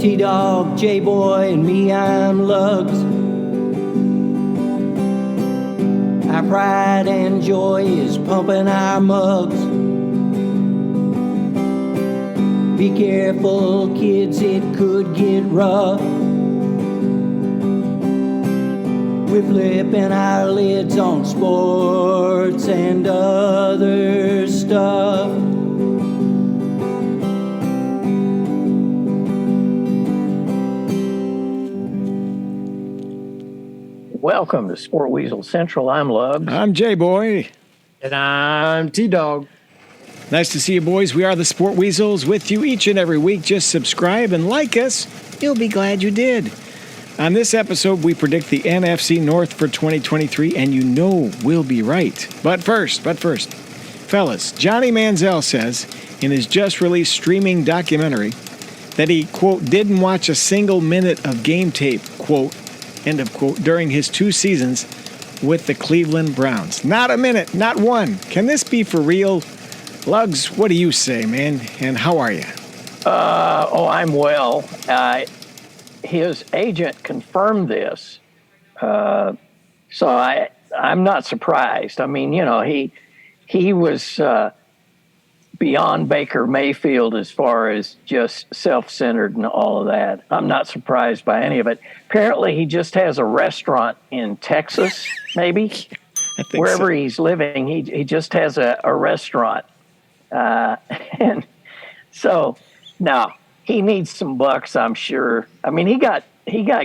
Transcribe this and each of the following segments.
T-Dog, J-Boy, and me, I'm Lugs. Our pride and joy is pumping our mugs. Be careful, kids, it could get rough. We're flipping our lids on sports and other stuff. Welcome to Sport Weasel Central. I'm Lugs. I'm J-Boy. And I'm T-Dog. Nice to see you, boys. We are the Sport Weasels with you each and every week. Just subscribe and like us. You'll be glad you did. On this episode, we predict the NFC North for 2023, and you know we'll be right. But first, fellas, Johnny Manziel says in his just-released streaming documentary that he, quote, didn't watch a single minute of game tape, quote, end of quote, during his 2 seasons with the Cleveland Browns. Not a minute, not one. Can this be for real? Lugs, what do you say, man? And how are you? I'm well. His agent confirmed this. So I'm not surprised. I mean, you know, he was beyond Baker Mayfield as far as just self-centered and all of that. I'm not surprised by any of it. Apparently, he just has a restaurant in Texas, maybe. I think wherever so. he's living, he just has a restaurant. And so, no, he needs some bucks, I'm sure. I mean, he got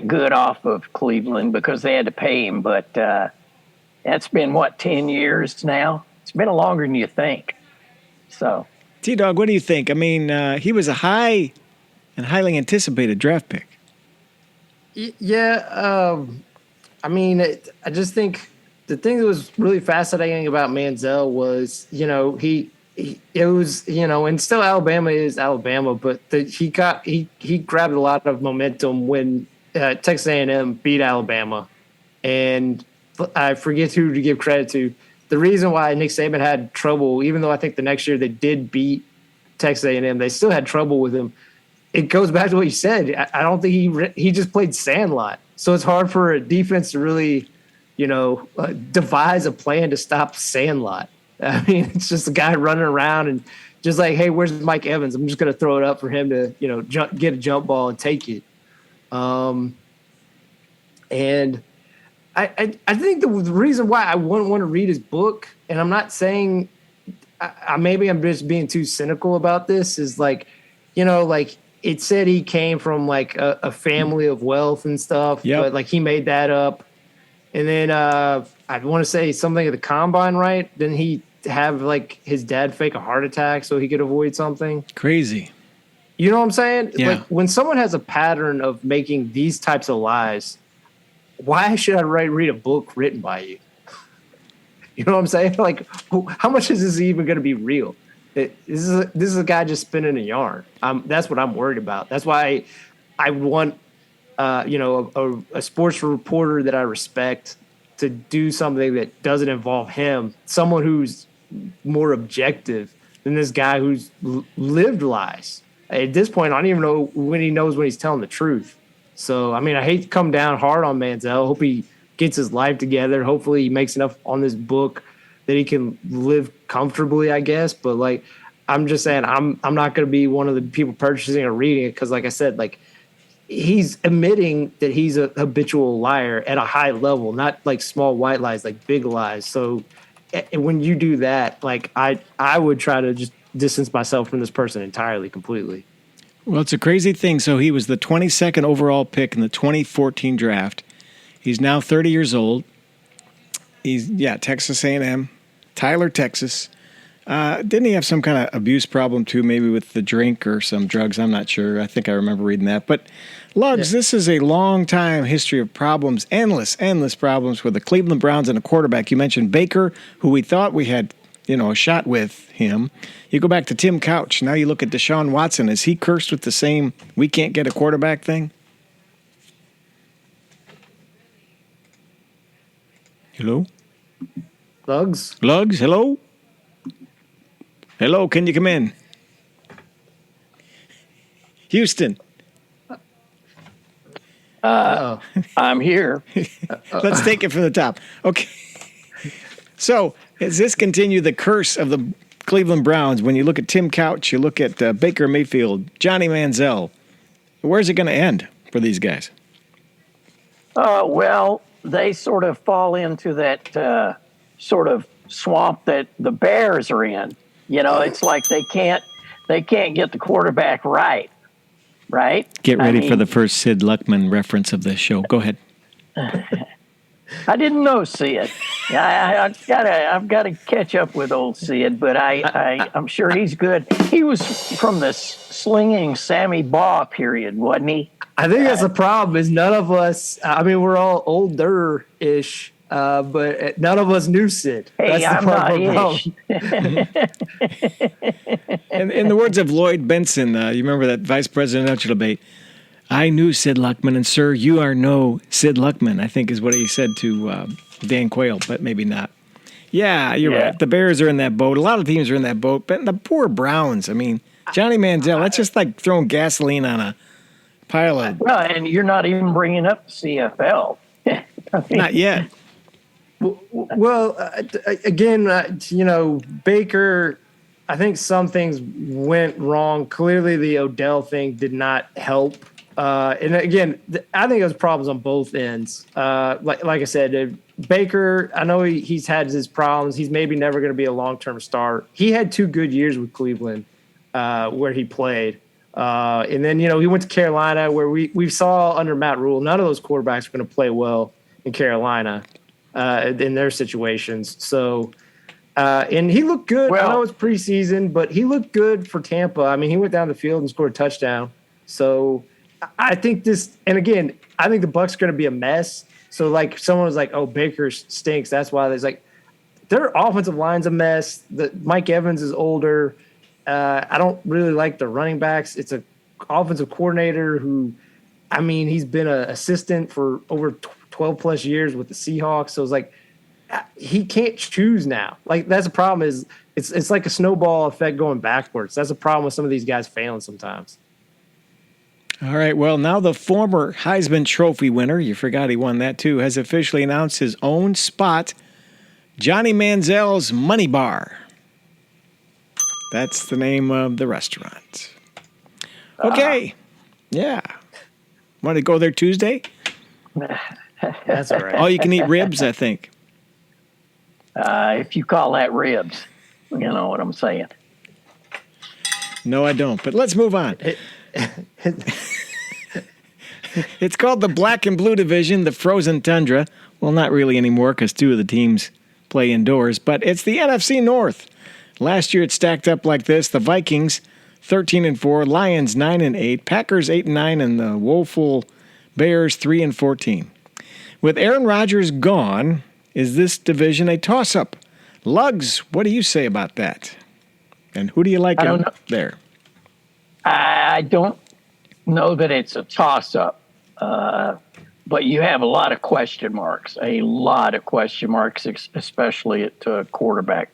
good off of Cleveland because they had to pay him, but that's been, 10 years now? It's been longer than you think. So, T-Dog, what do you think? I mean, he was a high and highly anticipated draft pick. Yeah, I mean, I just think the thing that was really fascinating about Manziel was, you know, it was, you know, and still Alabama is Alabama, but he grabbed a lot of momentum when Texas A&M beat Alabama, and I forget who to give credit to. The reason why Nick Saban had trouble, even though I think the next year they did beat Texas A&M, they still had trouble with him. It goes back to what you said. I don't think he just played sandlot, so it's hard for a defense to really, you know, devise a plan to stop sandlot. I mean, it's just a guy running around and just like, hey, where's Mike Evans? I'm just going to throw it up for him to, you know, get a jump ball and take it. And I think the reason why I wouldn't want to read his book, and I'm not saying maybe I'm just being too cynical about this, is like, you know, like it said he came from like a family of wealth and stuff, but like he made that up. And then I want to say something at the combine, right? Then he have like his dad fake a heart attack so he could avoid something. Crazy. You know what I'm saying? Yeah. Like when someone has a pattern of making these types of lies, why should I read a book written by you? You know what I'm saying? Like, how much is this even going to be real? This is a guy just spinning a yarn. That's what I'm worried about. That's why I want, you know, a sports reporter that I respect to do something that doesn't involve him, someone who's more objective than this guy who's lived lies. At this point, I don't even know when he knows when he's telling the truth. So, I mean, I hate to come down hard on Manziel. Hope he gets his life together. Hopefully he makes enough on this book that he can live comfortably, I guess. But, like, I'm just saying I'm not going to be one of the people purchasing or reading it because, like I said, like, he's admitting that he's a habitual liar at a high level, not like small white lies, like big lies. So when you do that, like I would try to just distance myself from this person entirely, completely. Well, it's a crazy thing. So he was the 22nd overall pick in the 2014 draft. He's now 30 years old. He's, Texas A&M, Tyler, Texas. Didn't he have some kind of abuse problem, too, maybe with the drink or some drugs? I'm not sure. I think I remember reading that. But, Lugs, This is a long-time history of problems, endless problems with the Cleveland Browns and a quarterback. You mentioned Baker, who we thought we had, a shot with him. You go back to Tim Couch. Now you look at Deshaun Watson. Is he cursed with the same we can't get a quarterback thing? Hello? Lugs, hello? Hello, can you come in? Houston. Oh, I'm here. Let's take it from the top. Okay. So, does this continue the curse of the Cleveland Browns? When you look at Tim Couch, you look at Baker Mayfield, Johnny Manziel, where's it going to end for these guys? Well, they sort of fall into that sort of swamp that the Bears are in. It's like they can't get the quarterback right. Get ready for the first Sid Luckman reference of this show. Go ahead. I didn't know Sid. I've got to catch up with old Sid, but I'm sure he's good. He was from the slinging Sammy Baugh period, wasn't he? I think that's the problem. Is none of us. I mean, we're all older-ish, but none of us knew Sid. Hey, That's the I'm not ish. And in the words of Lloyd Benson, you remember that vice presidential debate? I knew Sid Luckman, and sir, you are no Sid Luckman, I think is what he said to Dan Quayle, but maybe not. Yeah, you're right. The Bears are in that boat. A lot of teams are in that boat, but the poor Browns, I mean, Johnny Manziel, that's just like throwing gasoline on a pile of... Well, and you're not even bringing up the CFL. Not yet. Well, again, Baker, I think some things went wrong. Clearly, the Odell thing did not help. And again, I think there's problems on both ends. Like I said, Baker, I know he's had his problems. He's maybe never going to be a long-term star. He had 2 good years with Cleveland where he played. And then, he went to Carolina where we saw under Matt Rule, none of those quarterbacks are going to play well in Carolina in their situations. So, and he looked good. Well, I know it's preseason, but he looked good for Tampa. I mean, he went down the field and scored a touchdown. So I think and again, I think the Bucs are going to be a mess. So like someone was like, oh, Baker stinks. That's why there's like, their offensive line's a mess. Mike Evans is older. I don't really like the running backs. It's an offensive coordinator who, I mean, he's been an assistant for over 12 plus years with the Seahawks. So it's like, he can't choose now. Like that's the problem is it's like a snowball effect going backwards. That's a problem with some of these guys failing sometimes. All right, well, now the former Heisman Trophy winner, you forgot he won that too, has officially announced his own spot, Johnny Manziel's Money Bar. That's the name of the restaurant. Okay. Yeah. Want to go there Tuesday? That's all right. All you can eat ribs, I think. If you call that ribs, you know what I'm saying. No, I don't. But let's move on. It's called the Black and Blue Division, the Frozen Tundra. Well, not really anymore because 2 of the teams play indoors. But it's the NFC North. Last year it stacked up like this. The Vikings, 13-4. Lions, 9-8. Packers, 8-9. And the woeful Bears, 3-14. With Aaron Rodgers gone, is this division a toss-up? Lugs, what do you say about that? And who do you like out there? I don't know that it's a toss-up, but you have a lot of question marks, especially at quarterback.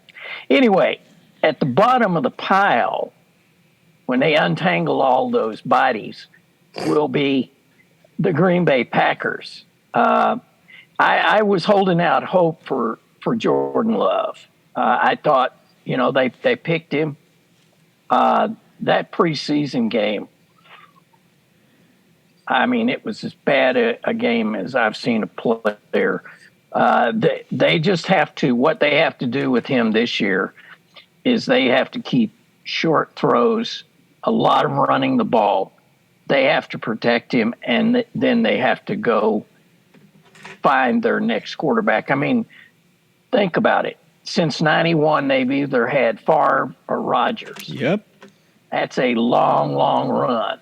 Anyway, at the bottom of the pile, when they untangle all those bodies, will be the Green Bay Packers. I was holding out hope for Jordan Love. I thought, they picked him. That preseason game, I mean, it was as bad a game as I've seen a player. They just have to, what they have to do with him this year is they have to keep short throws, a lot of running the ball. They have to protect him, and then they have to go find their next quarterback. I mean, think about it. Since 91, they've either had Favre or Rodgers. Yep. That's a long, long run.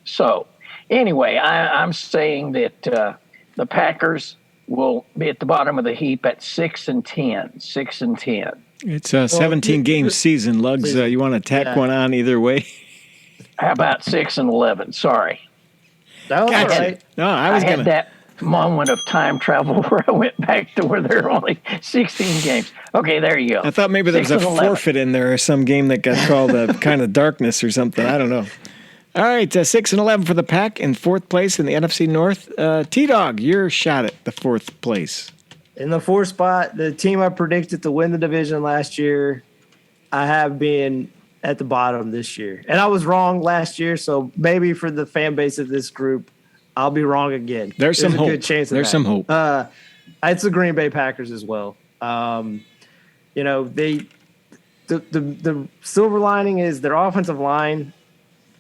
So, anyway, I'm saying that the Packers will be at the bottom of the heap at 6-10. 6-10. It's a 17-game season, Lugs. You want to tack one on either way? How about 6-11? Sorry. That was all right. No, I had that moment of time travel where I went back to where there were only 16 games. Okay, there you go. I thought maybe there was a forfeit in there or some game that got called a kind of darkness or something. I don't know. All right, 6-11 for the Pack in fourth place in the NFC North. T-Dog, your shot at the fourth place. In the fourth spot, the team I predicted to win the division last year, I have been at the bottom this year. And I was wrong last year, so maybe for the fan base of this group, I'll be wrong again. There's some hope. Good chance of There's that. some hope. It's the Green Bay Packers as well. The silver lining is their offensive line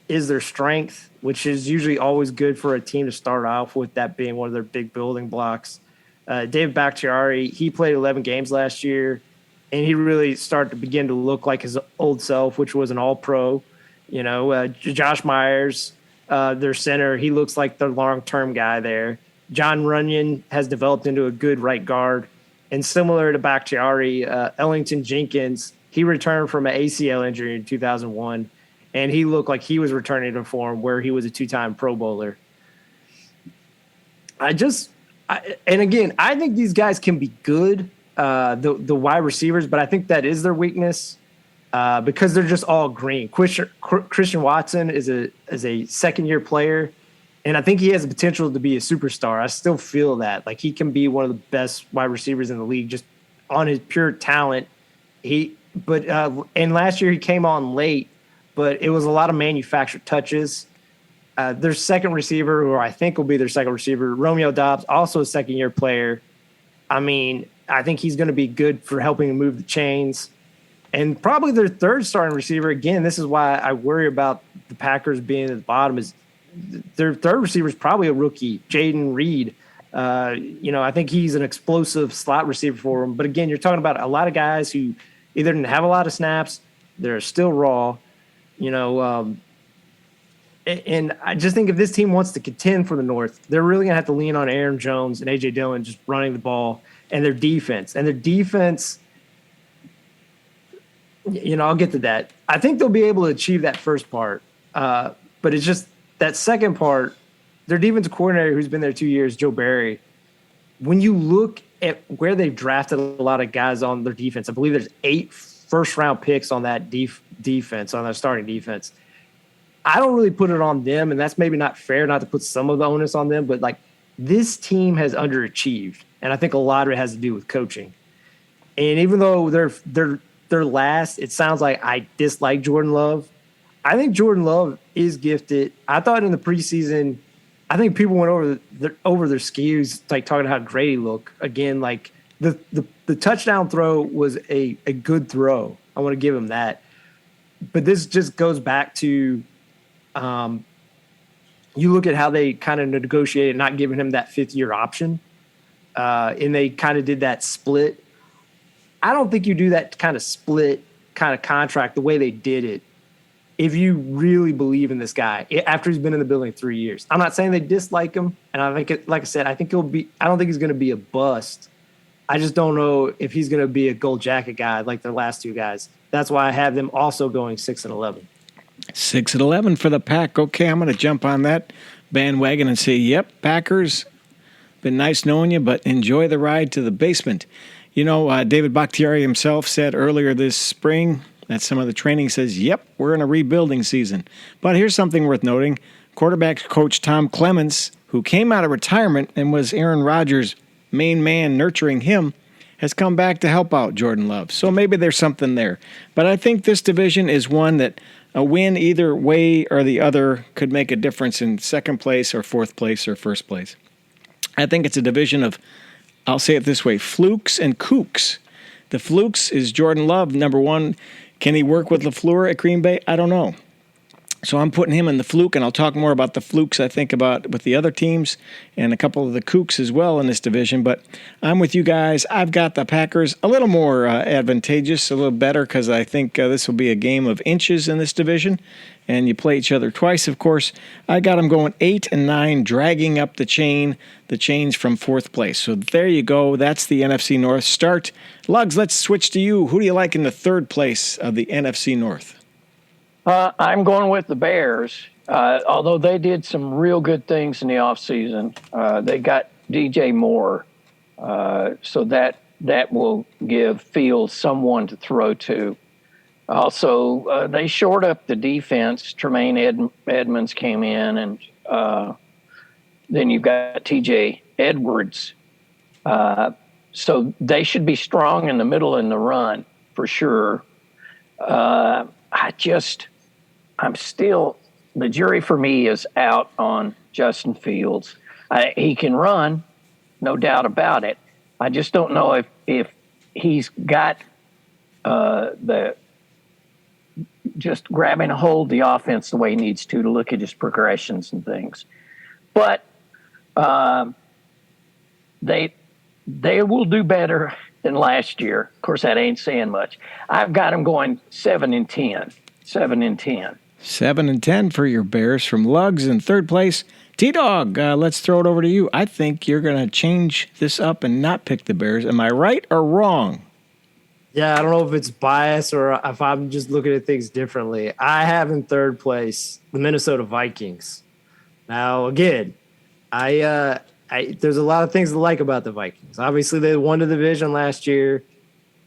is their strength, which is usually always good for a team to start off with, that being one of their big building blocks. David Bakhtiari, he played 11 games last year, and he really started to begin to look like his old self, which was an all-pro. Josh Myers, their center, he looks like the long-term guy there. John Runyon has developed into a good right guard. And similar to Bakhtiari, Ellington Jenkins, he returned from an ACL injury in 2001, and he looked like he was returning to form where he was a two-time Pro Bowler. I think these guys can be good, the wide receivers, but I think that is their weakness because they're just all green. Christian Watson is a second-year player, and I think he has the potential to be a superstar. I still feel that. Like, he can be one of the best wide receivers in the league just on his pure talent. And last year he came on late, but it was a lot of manufactured touches. Their second receiver, who I think will be their second receiver, Romeo Doubs, also a second-year player. I mean, I think he's going to be good for helping to move the chains. And probably their third starting receiver, again, this is why I worry about the Packers being at the bottom, is their third receiver is probably a rookie, Jaden Reed. I think he's an explosive slot receiver for them. But, again, you're talking about a lot of guys who either didn't have a lot of snaps, they're still raw, and I just think if this team wants to contend for the North, they're really going to have to lean on Aaron Jones and A.J. Dillon just running the ball and their defense. And their defense, I'll get to that. I think they'll be able to achieve that first part. But it's just that second part, their defensive coordinator who's been there 2 years, Joe Barry, when you look at where they've drafted a lot of guys on their defense, I believe there's 8 first-round picks on that defense, on their starting defense. I don't really put it on them, and that's maybe not fair not to put some of the onus on them, but, this team has underachieved, and I think a lot of it has to do with coaching. And even though they're last, it sounds like I dislike Jordan Love. I think Jordan Love is gifted. I thought in the preseason, I think people went over their skis, talking about how great he looked. Again, the touchdown throw was a good throw. I want to give him that. But this just goes back to you look at how they kind of negotiated not giving him that fifth-year option, and they kind of did that split. I don't think you do that kind of split kind of contract the way they did it if you really believe in this guy after he's been in the building 3 years. I'm not saying they dislike him, and I think, like I said, I don't think he's going to be a bust. I just don't know if he's going to be a gold jacket guy like the last two guys. That's why I have them also going 6-11. 6-11 for the Pack. Okay, I'm going to jump on that bandwagon and say, yep, Packers, been nice knowing you, but enjoy the ride to the basement. David Bakhtiari himself said earlier this spring that some of the training says, yep, we're in a rebuilding season. But here's something worth noting. Quarterback coach Tom Clements, who came out of retirement and was Aaron Rodgers' main man nurturing him, has come back to help out Jordan Love. So maybe there's something there. But I think this division is one that a win either way or the other could make a difference in second place or fourth place or first place. I think it's a division of, I'll say it this way, flukes and kooks. The flukes is Jordan Love, number one. Can he work with LaFleur at Green Bay? I don't know. So I'm putting him in the fluke, and I'll talk more about the flukes I think about with the other teams and a couple of the kooks as well in this division. But I'm with you guys. I've got the Packers a little more advantageous, a little better, because I think this will be a game of inches in this division, and you play each other twice, of course. I got them going 8-9, dragging up the chains from fourth place. So there you go. That's the NFC North start. Lugs, let's switch to you. Who do you like in the third place of the NFC North? I'm going with the Bears, although they did some real good things in the offseason. They got DJ Moore, so that will give Fields someone to throw to. Also, they shored up the defense. Tremaine Edmonds came in, and then you've got T.J. Edwards. So they should be strong in the middle and the run for sure. I'm still, the jury for me is out on Justin Fields. He can run, no doubt about it. I just don't know if he's got just grabbing a hold of the offense the way he needs to look at his progressions and things. But they will do better than last year. Of course, that ain't saying much. I've got them going 7-10. 7-10. 7-10 for your Bears. From Lugs in third place. T-Dog, let's throw it over to you. I think you're going to change this up and not pick the Bears. Am I right or wrong? Yeah, I don't know if it's bias or if I'm just looking at things differently. I have in third place the Minnesota Vikings. Now, again, there's a lot of things to like about the Vikings. Obviously, they won the division last year.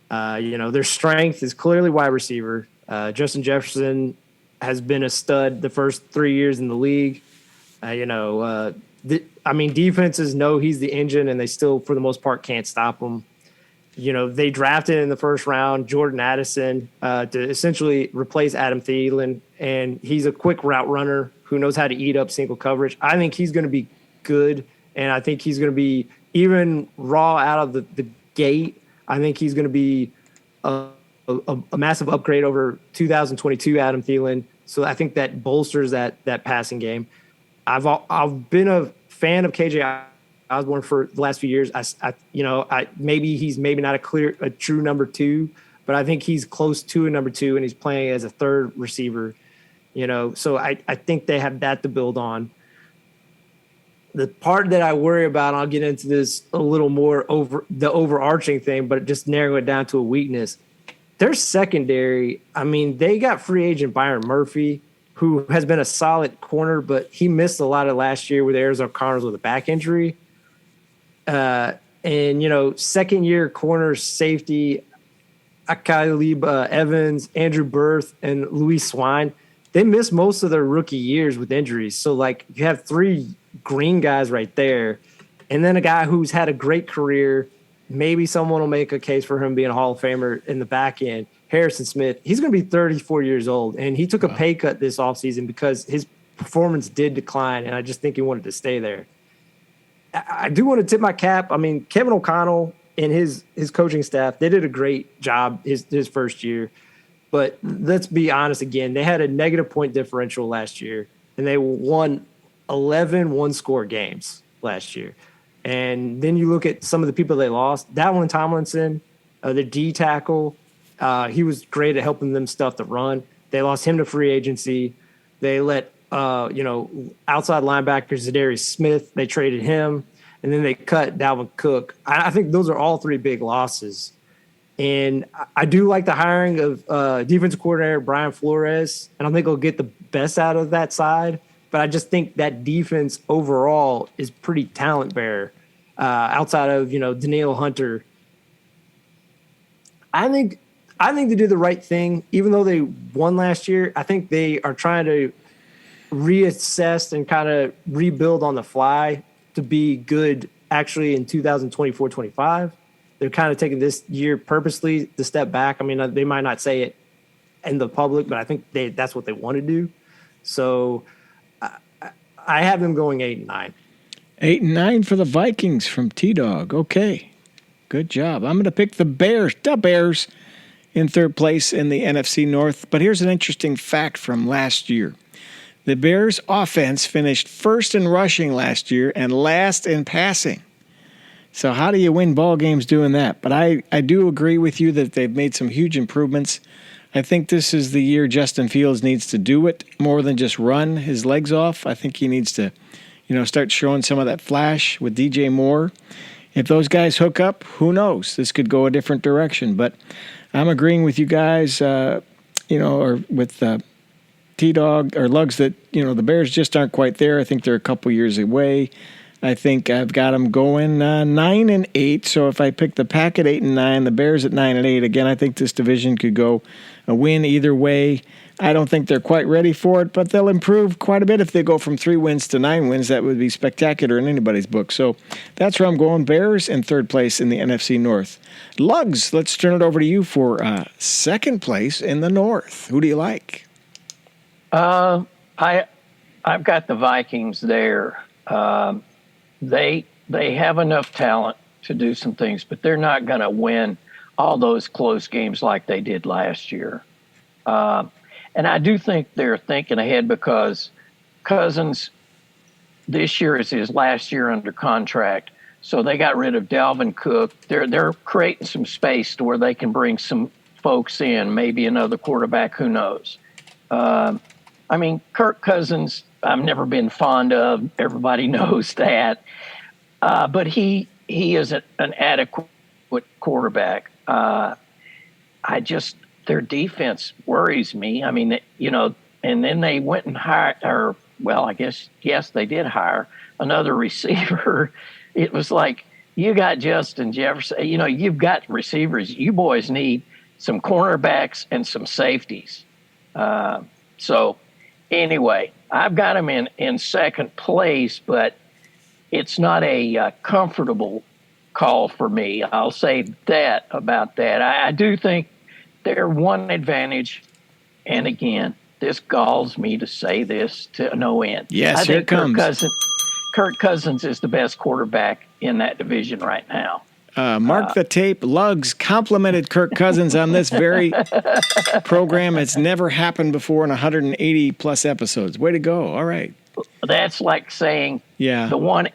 Their strength is clearly wide receiver. Justin Jefferson has been a stud the first 3 years in the league. Defenses know he's the engine, and they still, for the most part, can't stop him. They drafted in the first round Jordan Addison to essentially replace Adam Thielen, and he's a quick route runner who knows how to eat up single coverage. I think he's going to be good, and I think he's going to be, even raw out of the gate, I think he's going to be a massive upgrade over 2022 Adam Thielen. So I think that bolsters that passing game. I've been a fan of KJ Osborne for the last few years. Maybe he's not a true number two, but I think he's close to a number two, and he's playing as a third receiver. So I think they have that to build on. The part that I worry about, and I'll get into this a little more over the overarching thing, but just narrow it down to a weakness. Their secondary, they got free agent Byron Murphy, who has been a solid corner, but he missed a lot of last year with the Arizona Cardinals with a back injury. Second-year corner safety, Akalib Evans, Andrew Berth, and Luis Swine, they missed most of their rookie years with injuries. So, you have three green guys right there, and then a guy who's had a great career. Maybe someone will make a case for him being a Hall of Famer in the back end. Harrison Smith, he's going to be 34 years old, and he took a pay cut this offseason because his performance did decline, and I just think he wanted to stay there. I do want to tip my cap. Kevin O'Connell and his coaching staff, they did a great job his first year. But let's be honest again, they had a negative point differential last year, and they won 11 one-score games last year. And then you look at some of the people they lost. Dalvin Tomlinson, the D tackle, he was great at helping them stuff the run. They lost him to free agency. They let outside linebacker Zadarius Smith, they traded him, and then they cut Dalvin Cook. I think those are all three big losses. And I do like the hiring of defensive coordinator Brian Flores, and I think he'll get the best out of that side. But I just think that defense overall is pretty talent bearer outside of, Danielle Hunter. I think they did the right thing. Even though they won last year, I think they are trying to reassess and kind of rebuild on the fly to be good actually in 2024-25. They're kind of taking this year purposely to step back. They might not say it in the public, but I think that's what they want to do. So I have them going 8-9. 8-9 for the Vikings from T-Dog. Okay, good job. I'm going to pick the Bears in third place in the NFC North. But here's an interesting fact from last year. The Bears' offense finished first in rushing last year and last in passing. So how do you win ball games doing that? But I do agree with you that they've made some huge improvements. I think this is the year Justin Fields needs to do it more than just run his legs off. I think he needs to, start showing some of that flash with DJ Moore. If those guys hook up, who knows? This could go a different direction. But I'm agreeing with you guys, or with T-Dog or Lugs that, the Bears just aren't quite there. I think they're a couple years away. I think I've got them going 9-8. So if I pick the Pack at 8-9, the Bears at 9-8, again, I think this division could go a win either way. I don't think they're quite ready for it, but they'll improve quite a bit if they go from 3 wins to 9 wins. That would be spectacular in anybody's book. So that's where I'm going. Bears in third place in the NFC North. Lugs, let's turn it over to you for second place in the North. Who do you like? I've got the Vikings there. They have enough talent to do some things, but they're not going to win all those close games like they did last year. And I do think they're thinking ahead because Cousins this year is his last year under contract. So they got rid of Dalvin Cook. They're creating some space to where they can bring some folks in, maybe another quarterback, who knows. I mean, Kirk Cousins, I've never been fond of. Everybody knows that. But he is an adequate quarterback. Their defense worries me. I mean, and then they went and hired, yes, they did hire another receiver. It was like, you got Justin Jefferson, you've got receivers. You boys need some cornerbacks and some safeties. So anyway, I've got them in second place, but it's not a comfortable call for me. I'll say that about that. I do think they're one advantage, and again, this galls me to say this to no end. Yes, I here think it comes. Kirk Cousins is the best quarterback in that division right now. Mark the tape. Lugs complimented Kirk Cousins on this very program. It's never happened before in 180-plus episodes. Way to go. All right. That's like saying Yeah. the one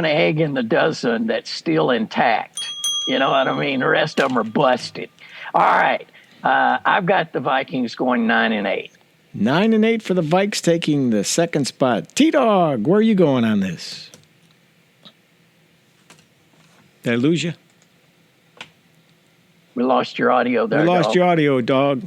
egg in the dozen that's still intact. You know what I mean? The rest of them are busted. All right. I've got the Vikings going 9-8. 9-8 for the Vikes, taking the second spot. T-Dog, where are you going on this? Did I lose you? We lost your audio there. We lost your audio, dog.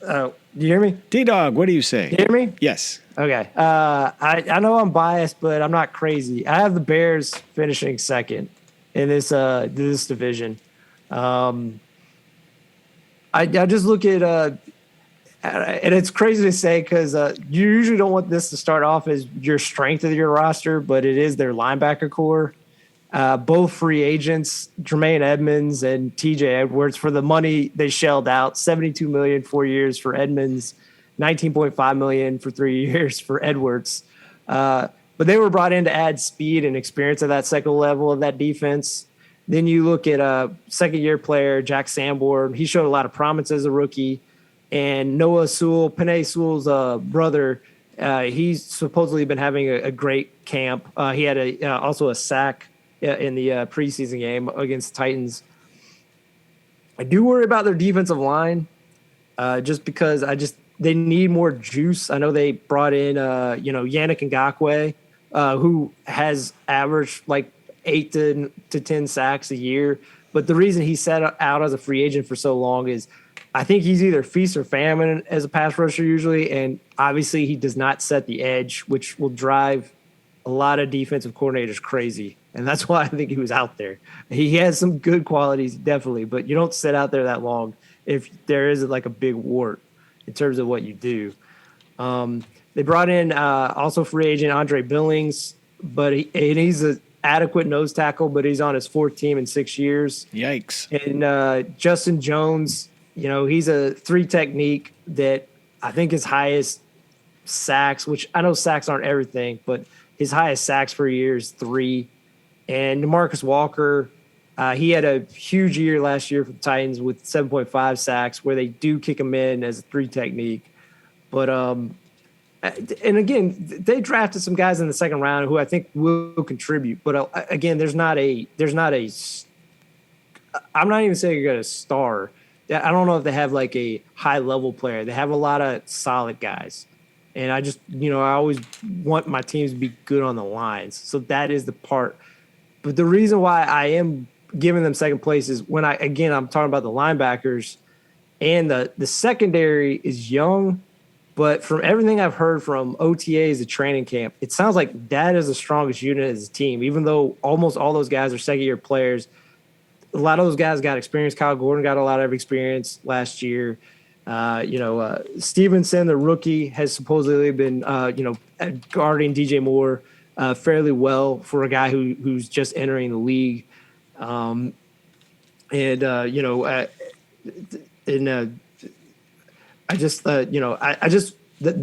Do you hear me? T-Dog, what do you say? You hear me? Yes. Okay. I know I'm biased, but I'm not crazy. I have the Bears finishing second in this division. I just look at and it's crazy to say because you usually don't want this to start off as your strength of your roster, but it is their linebacker core. Both free agents, Jermaine Edmonds and TJ Edwards, for the money they shelled out, $72 million 4 years for Edmonds, $19.5 million for 3 years for Edwards. But they were brought in to add speed and experience at that second level of that defense. Then you look at a second-year player, Jack Sanborn. He showed a lot of promise as a rookie. And Noah Sewell, Penei Sewell's brother, he's supposedly been having a great camp. He had also a sack in the preseason game against the Titans. I do worry about their defensive line just because they need more juice. I know they brought in, Yannick Ngakoue, who has averaged like 8 to 10 sacks a year. But the reason he sat out as a free agent for so long is I think he's either feast or famine as a pass rusher usually, and obviously he does not set the edge, which will drive a lot of defensive coordinators crazy. And that's why I think he was out there. He has some good qualities, definitely, but you don't sit out there that long if there isn't like a big wart in terms of what you do. They brought in also free agent Andre Billings, but he's an adequate nose tackle, but he's on his fourth team in 6 years. Yikes. And Justin Jones, he's a 3 technique that I think his highest sacks, which I know sacks aren't everything, but his highest sacks per year is 3. And DeMarcus Walker, he had a huge year last year for the Titans with 7.5 sacks, where they do kick him in as a 3 technique. But and again, they drafted some guys in the second round who I think will contribute. But again, I'm not even saying you're a star. I don't know if they have like a high level player. They have a lot of solid guys. And I just, I always want my teams to be good on the lines. So that is the part. But the reason why I am giving them second place is when I'm talking about the linebackers, and the secondary is young, But from everything I've heard from OTAs at training camp, it sounds like that is the strongest unit as a team, even though almost all those guys are second-year players. A lot of those guys got experience. Kyle Gordon got a lot of experience last year. Stevenson, the rookie, has supposedly been, guarding DJ Moore fairly well for a guy who's just entering the league. The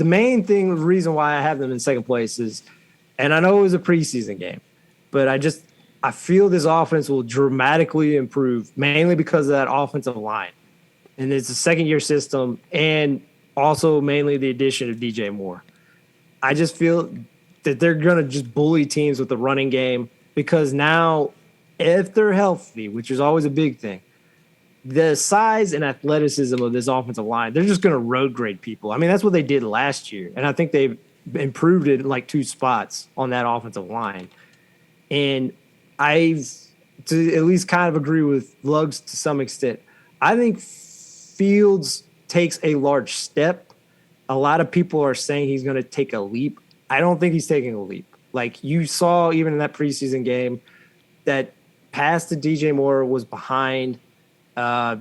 main thing, the reason why I have them in second place is, and I know it was a preseason game, but I feel this offense will dramatically improve, mainly because of that offensive line. And it's a second-year system, and also mainly the addition of DJ Moore. I just feel that they're going to just bully teams with the running game, because now, if they're healthy, which is always a big thing, the size and athleticism of this offensive line, they're just going to road grade people. I mean, that's what they did last year, and I think they've improved it in like 2 spots on that offensive line. And to at least kind of agree with Lugs to some extent, I think Fields takes a large step. A lot of people are saying he's going to take a leap. I don't think he's taking a leap. Like you saw even in that preseason game, that pass to DJ Moore was behind. I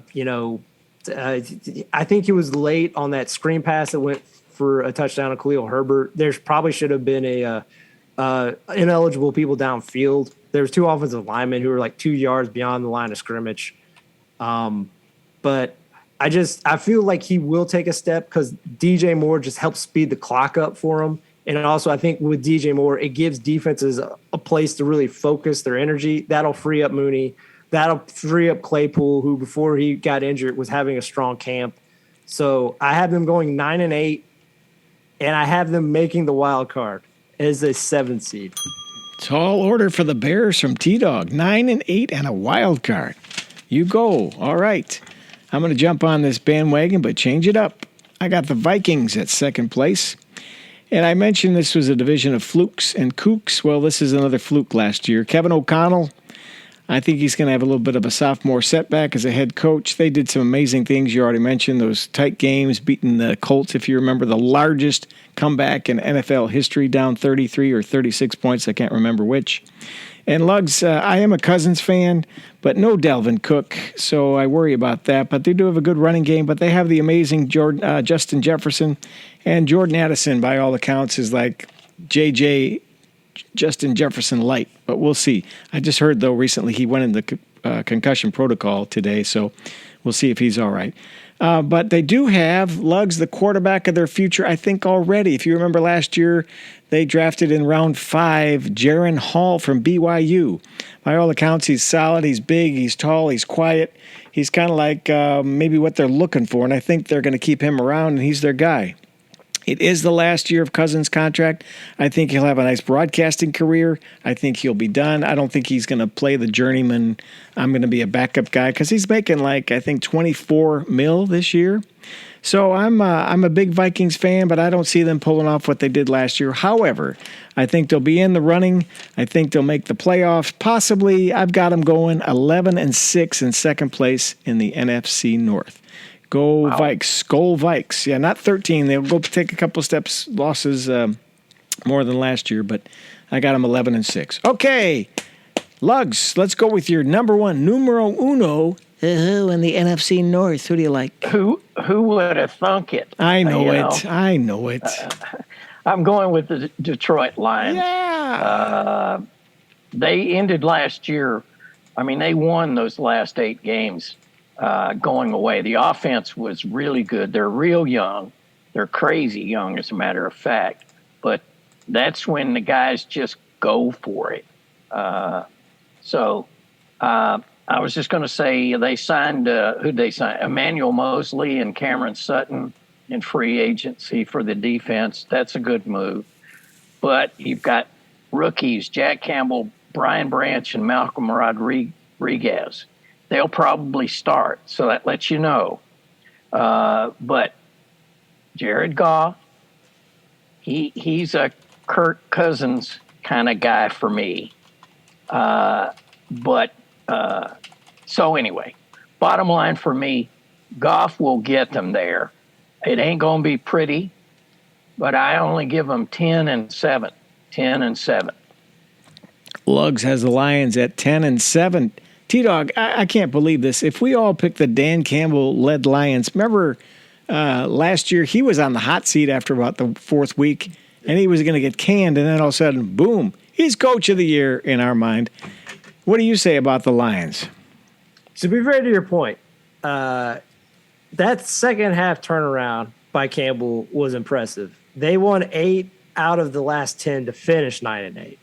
think he was late on that screen pass that went for a touchdown to Khalil Herbert. There probably should have been ineligible people downfield. There was 2 offensive linemen who were like 2 yards beyond the line of scrimmage. But I feel like he will take a step because DJ Moore just helps speed the clock up for him. And also I think with DJ Moore, it gives defenses a place to really focus their energy. That'll free up Mooney. That'll free up Claypool, who before he got injured was having a strong camp. So I have them going 9-8, and I have them making the wild card as a 7th seed. Tall order for the Bears from T-Dog. 9-8 and a wild card. You go. All right. I'm going to jump on this bandwagon, but change it up. I got the Vikings at second place. And I mentioned this was a division of flukes and kooks. Well, this is another fluke last year. Kevin O'Connell, I think he's going to have a little bit of a sophomore setback as a head coach. They did some amazing things. You already mentioned those tight games, beating the Colts, if you remember, the largest comeback in NFL history, down 33 or 36 points. I can't remember which. And Lugs, I am a Cousins fan, but no Dalvin Cook, so I worry about that. But they do have a good running game, but they have the amazing Justin Jefferson, and Jordan Addison, by all accounts, is like J.J. Justin Jefferson light, but we'll see. I just heard, though, recently he went in the concussion protocol today, so we'll see if he's all right. But they do have Lugs, the quarterback of their future, I think, already. If you remember last year, they drafted in round 5 Jaron Hall from BYU. By all accounts, he's solid, he's big, he's tall, he's quiet. He's kind of like maybe what they're looking for, and I think they're going to keep him around, and he's their guy. It is the last year of Cousins' contract. I think he'll have a nice broadcasting career. I think he'll be done. I don't think he's going to play the journeyman. I'm going to be a backup guy because he's making like, I think, $24 million this year. So I'm a big Vikings fan, but I don't see them pulling off what they did last year. However, I think they'll be in the running. I think they'll make the playoffs. Possibly, I've got them going 11-6 in second place in the NFC North. Go wow. Vikes. Skol Vikes. Yeah, not 13. They'll go take a couple steps, losses more than last year, but I got them 11-6. Okay, Lugs, let's go with your numero uno in the NFC North. Who do you like? Who would have thunk it? I know it. I'm going with the Detroit Lions. Yeah. They ended last year. I mean, they won those last 8 games. Going away. The offense was really good. They're real young. They're crazy young, as a matter of fact. But that's when the guys just go for it. So I was just going to say they signed, who'd they sign? Emmanuel Mosley and Cameron Sutton in free agency for the defense. That's a good move. But you've got rookies, Jack Campbell, Brian Branch, and Malcolm Rodriguez. They'll probably start, so that lets you know. But Jared Goff, he's a Kirk Cousins kind of guy for me. So anyway, bottom line for me, Goff will get them there. It ain't going to be pretty. but I only give them 10-7. 10-7. Lugs has the Lions at 10-7. T-Dog, I can't believe this. If we all pick the Dan Campbell-led Lions, remember last year he was on the hot seat after about the fourth week, and he was going to get canned, and then all of a sudden, boom, he's coach of the year in our mind. What do you say about the Lions? To be fair to your point, that second half turnaround by Campbell was impressive. They won 8 out of the last 10 to finish 9-8.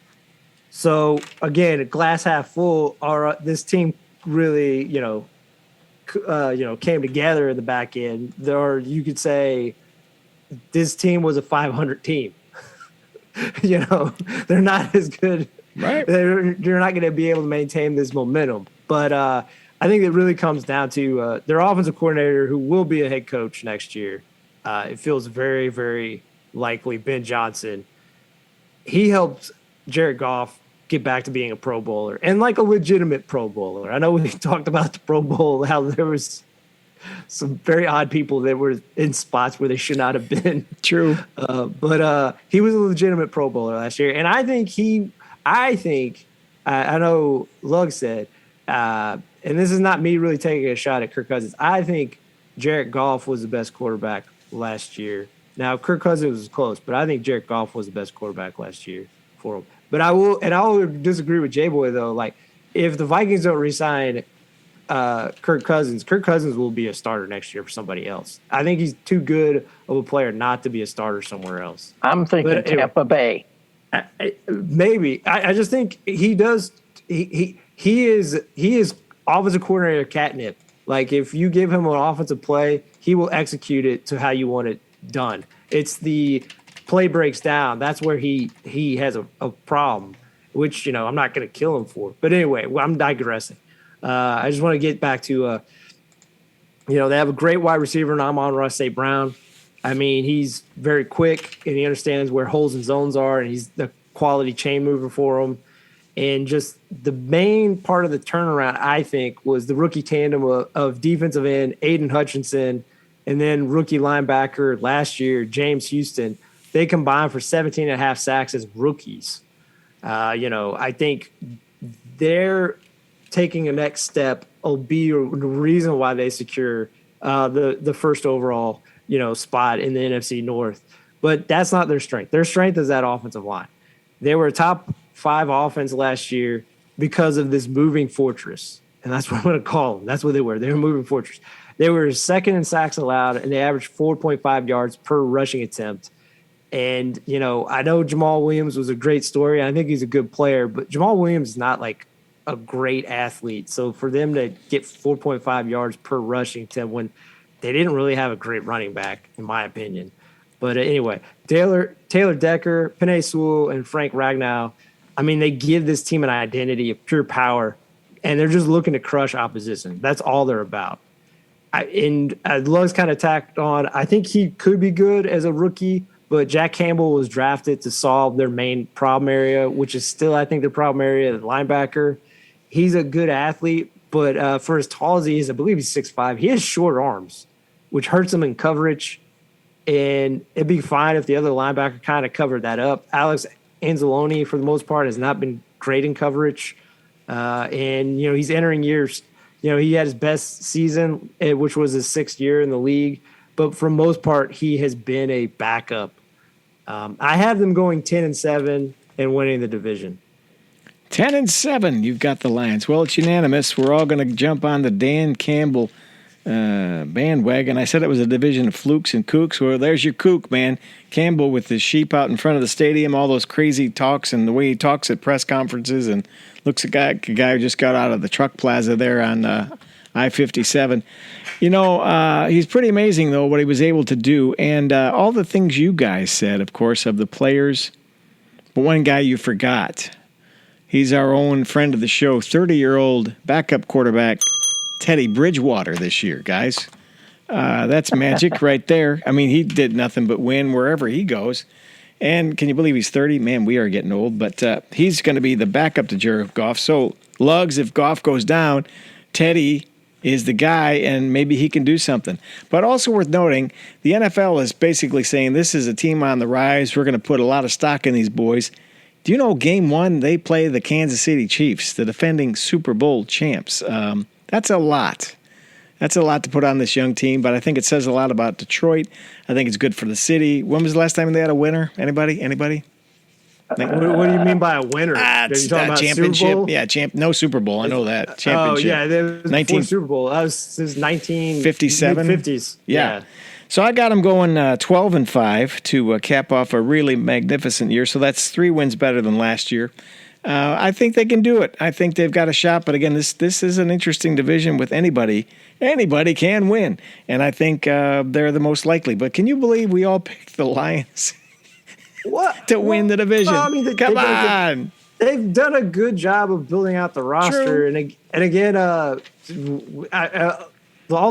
So again, glass half full. This team really, came together in the back end. You could say this team was a 500 team. They're not as good. Right. They're not going to be able to maintain this momentum. But I think it really comes down to their offensive coordinator, who will be a head coach next year. It feels very, very likely Ben Johnson. He helped Jared Goff get back to being a Pro Bowler and like a legitimate Pro Bowler. I know we talked about the Pro Bowl, how there was some very odd people that were in spots where they should not have been. True. But he was a legitimate Pro Bowler last year. And I know Lug said, and this is not me really taking a shot at Kirk Cousins, I think Jared Goff was the best quarterback last year. Now, Kirk Cousins was close, but I think Jared Goff was the best quarterback last year for him. But I will disagree with J-Boy, though. Like, if the Vikings don't re-sign Kirk Cousins will be a starter next year for somebody else. I think he's too good of a player not to be a starter somewhere else. I'm thinking Tampa Bay. Maybe. I just think he does. He is offensive coordinator catnip. Like, if you give him an offensive play, he will execute it to how you want it done. It's the play breaks down. That's where he has a problem, which, I'm not going to kill him for. But anyway, I'm digressing. I just want to get back to, they have a great wide receiver in Amon-Ra St. Brown. I mean, he's very quick, and he understands where holes and zones are, and he's the quality chain mover for them. And just the main part of the turnaround, I think, was the rookie tandem of defensive end Aiden Hutchinson and then rookie linebacker last year, James Houston. They combined for 17.5 sacks as rookies. I think they're taking a next step will be the reason why they secure the first overall, spot in the NFC North. But that's not their strength. Their strength is that offensive line. They were a top 5 offense last year because of this moving fortress. And that's what I'm going to call them. That's what they were. They were a moving fortress. They were second in sacks allowed, and they averaged 4.5 yards per rushing attempt. And, I know Jamal Williams was a great story. I think he's a good player, but Jamal Williams is not like a great athlete. So for them to get 4.5 yards per rushing attempt when they didn't really have a great running back, in my opinion. But anyway, Taylor Decker, Penei Sewell, and Frank Ragnow, I mean, they give this team an identity of pure power, and they're just looking to crush opposition. That's all they're about. Lug's kind of tacked on, I think he could be good as a rookie, but Jack Campbell was drafted to solve their main problem area, which is still, I think, their problem area, the linebacker. He's a good athlete, but for as tall as he is, I believe he's 6'5", he has short arms, which hurts him in coverage. And it'd be fine if the other linebacker kind of covered that up. Alex Anzalone, for the most part, has not been great in coverage. And he's entering years. He had his best season, which was his 6th year in the league. But for the most part, he has been a backup. I have them going 10-7 and winning the division. 10-7, you've got the Lions. Well, it's unanimous. We're all going to jump on the Dan Campbell bandwagon. I said it was a division of flukes and kooks. Well, there's your kook, man. Campbell with his sheep out in front of the stadium, all those crazy talks and the way he talks at press conferences, and looks like a guy who just got out of the truck plaza there on I-57. He's pretty amazing, though, what he was able to do. And all the things you guys said, of course, of the players. But one guy you forgot. He's our own friend of the show, 30-year-old backup quarterback, Teddy Bridgewater this year, guys. That's magic right there. I mean, he did nothing but win wherever he goes. And can you believe he's 30? Man, we are getting old. But he's going to be the backup to Jared Goff. So, Lugs, if Goff goes down, Teddy is the guy, and maybe he can do something. But also worth noting, the NFL is basically saying this is a team on the rise. We're going to put a lot of stock in these boys. Do you know game one, they play the Kansas City Chiefs, the defending Super Bowl champs? That's a lot. That's a lot to put on this young team, but I think it says a lot about Detroit. I think it's good for the city. When was the last time they had a winner? Anybody? What do you mean by a winner? Are you talking about championship. Super Bowl? Yeah, no Super Bowl. I know that. Championship. Oh, yeah. It was 19 before Super Bowl. That was since 57? mid-50s. Yeah. So I got them going 12-5 to cap off a really magnificent year. So that's 3 wins better than last year. I think they can do it. I think they've got a shot. But again, this is an interesting division with anybody. Anybody can win. And I think they're the most likely. But can you believe we all picked the Lions to win the division? Well, I mean, Come on. They've done a good job of building out the roster. True. And again, all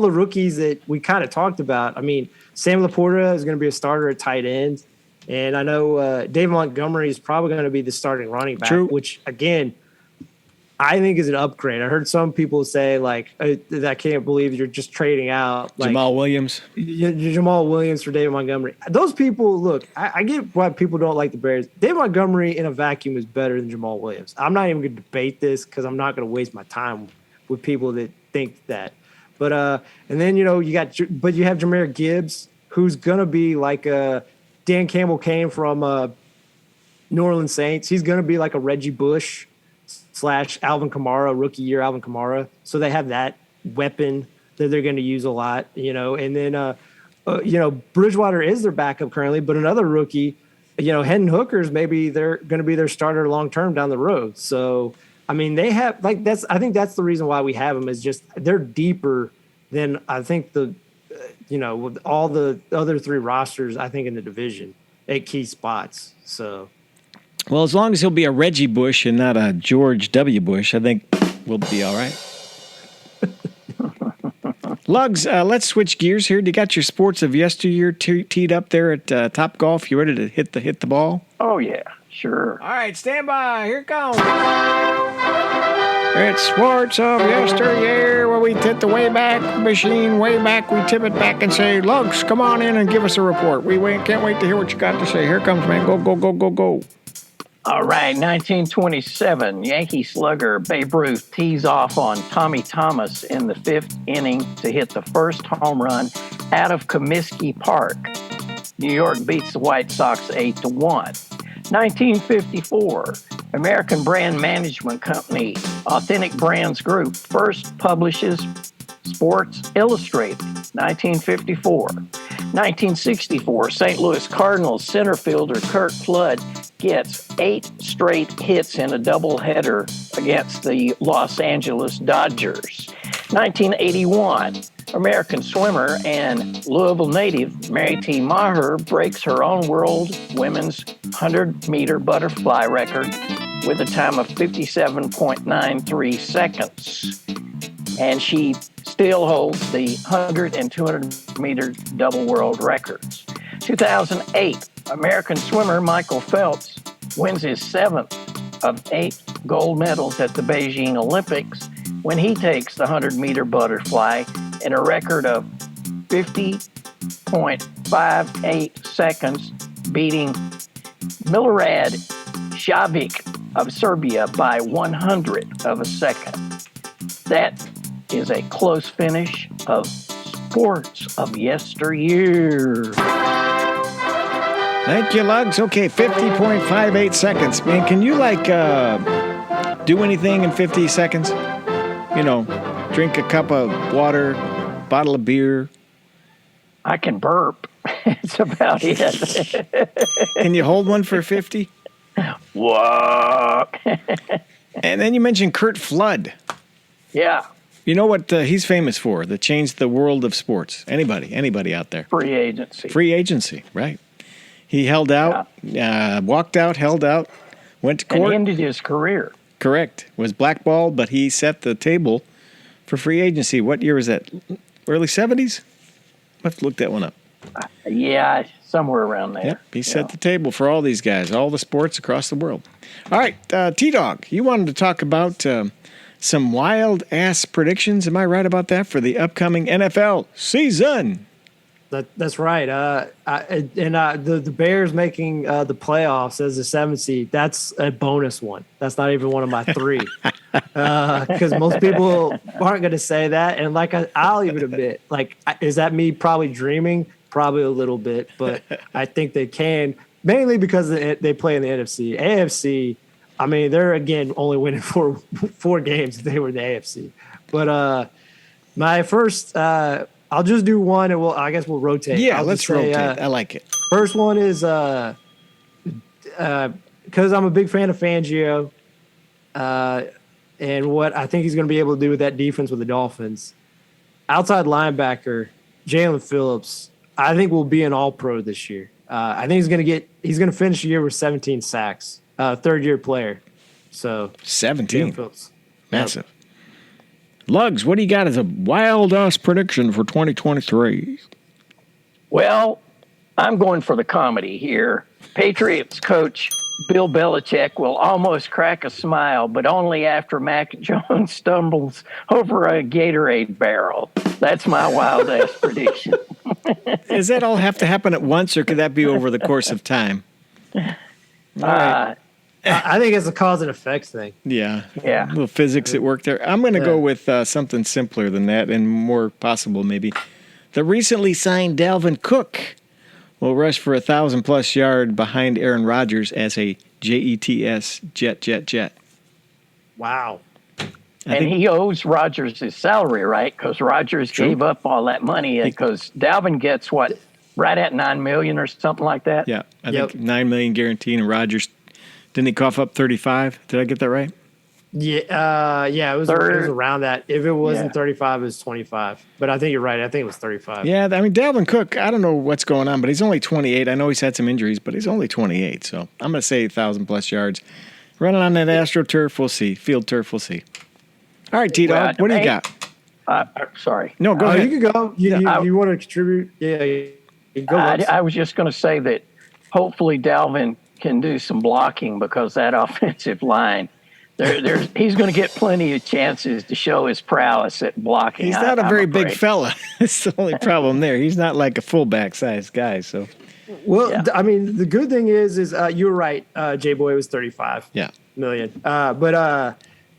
the rookies that we kind of talked about, I mean, Sam Laporta is going to be a starter at tight end. And I know Dave Montgomery is probably going to be the starting running back, which, again, I think is an upgrade. I heard some people say, like, I can't believe you're just trading out. Like, Jamal Williams for David Montgomery. Those people, look, I get why people don't like the Bears. David Montgomery in a vacuum is better than Jamal Williams. I'm not even going to debate this because I'm not going to waste my time with people that think that. But and then, you have Jahmyr Gibbs, who's going to be like Dan Campbell came from New Orleans Saints. He's going to be like a Reggie Bush / Alvin Kamara, rookie year Alvin Kamara. So they have that weapon that they're going to use a lot, And then, Bridgewater is their backup currently, but another rookie, Hendon Hooker's maybe they're going to be their starter long term down the road. So, I mean, they have I think that's the reason why we have them is just they're deeper than I think with all the other 3 rosters, I think in the division at key spots. So. Well, as long as he'll be a Reggie Bush and not a George W. Bush, I think we'll be all right. Lugs, let's switch gears here. Do you got your sports of yesteryear teed up there at Top Golf? You ready to hit the ball? Oh, yeah, sure. All right, stand by. Here it comes. It's sports of yesteryear where we hit the Wayback Machine, way back. We tip it back and say, Lugs, come on in and give us a report. We can't wait to hear what you got to say. Here comes, man. Go, go, go, go, go. All right, 1927, Yankee slugger Babe Ruth tees off on Tommy Thomas in the 5th inning to hit the first home run out of Comiskey Park. New York beats the White Sox 8-1. 1954, American brand management company Authentic Brands Group first publishes Sports Illustrated. 1954. 1964, St. Louis Cardinals center fielder Curt Flood gets 8 straight hits in a doubleheader against the Los Angeles Dodgers. 1981, American swimmer and Louisville native Mary T. Maher breaks her own world women's 100-meter butterfly record with a time of 57.93 seconds. And she still holds the 100 and 200-meter double world records. 2008, American swimmer Michael Phelps wins his 7th of 8 gold medals at the Beijing Olympics when he takes the 100-meter butterfly in a record of 50.58 seconds, beating Milorad Šabić of Serbia by 100 of a second. That is a close finish of sports of yesteryear. Thank you, Lugs. Okay, 50.58 seconds. Man, can you, do anything in 50 seconds? Drink a cup of water, bottle of beer. I can burp. It's about it. Can you hold one for 50? Walk. And then you mentioned Curt Flood. Yeah. You know what he's famous for that changed the world of sports? Anybody out there? Free agency. Free agency, right. He held out, walked out, held out, went to court. And ended his career. Correct. Was blackballed, but he set the table for free agency. What year was that? Early 70s? I have to look that one up. Yeah, somewhere around there. Yep, he set the table for all these guys, all the sports across the world. All right, T-Dog, you wanted to talk about some wild-ass predictions. Am I right about that for the upcoming NFL season? That's right. The Bears making the playoffs as a 7th seed, that's a bonus one. That's not even one of my 3. Because most people aren't going to say that. And I'll even admit, is that me probably dreaming? Probably a little bit, but I think they can, mainly because they play in the NFC. AFC, I mean, they're, again, only winning four games if they were in the AFC. But my first I'll just do one, and I guess we'll rotate. Yeah, let's rotate. I like it. First one is because I'm a big fan of Fangio, and what I think he's going to be able to do with that defense with the Dolphins. Outside linebacker Jalen Phillips, I think will be an All-Pro this year. I think he's going to finish the year with 17 sacks. Third-year player. So 17, Phillips. Massive. Yep. Lugs, what do you got as a wild-ass prediction for 2023? Well, I'm going for the comedy here. Patriots coach Bill Belichick will almost crack a smile, but only after Mac Jones stumbles over a Gatorade barrel. That's my wild-ass prediction. Does that all have to happen at once, or could that be over the course of time? Right. I think it's a cause and effects thing. Yeah. Yeah. A little physics at work there. I'm going to go with something simpler than that and more possible maybe. The recently signed Dalvin Cook will rush for 1,000-plus yard behind Aaron Rodgers as a JETS jet. Wow. And he owes Rodgers his salary, right? Because Rodgers gave up all that money because Dalvin gets what, right at $9 million or something like that? Yeah. I think $9 million guaranteed, and Rodgers, didn't he cough up 35? Did I get that right? Yeah, it was around that. If it wasn't 35, it was 25. But I think you're right. I think it was 35. Yeah, I mean, Dalvin Cook, I don't know what's going on, but he's only 28. I know he's had some injuries, but he's only 28. So I'm going to say 1,000-plus yards. Running on that AstroTurf, we'll see. Field turf, we'll see. All right, T-Dog, what do you got? Sorry. No, go ahead. You can go. You want to contribute? Yeah. Go. I was just going to say that hopefully Dalvin can do some blocking because that offensive line, he's going to get plenty of chances to show his prowess at blocking. He's not a very big fella. That's the only problem there. He's not like a fullback-sized guy. So, well, I mean, the good thing is you were right. J-Boy was 35 million.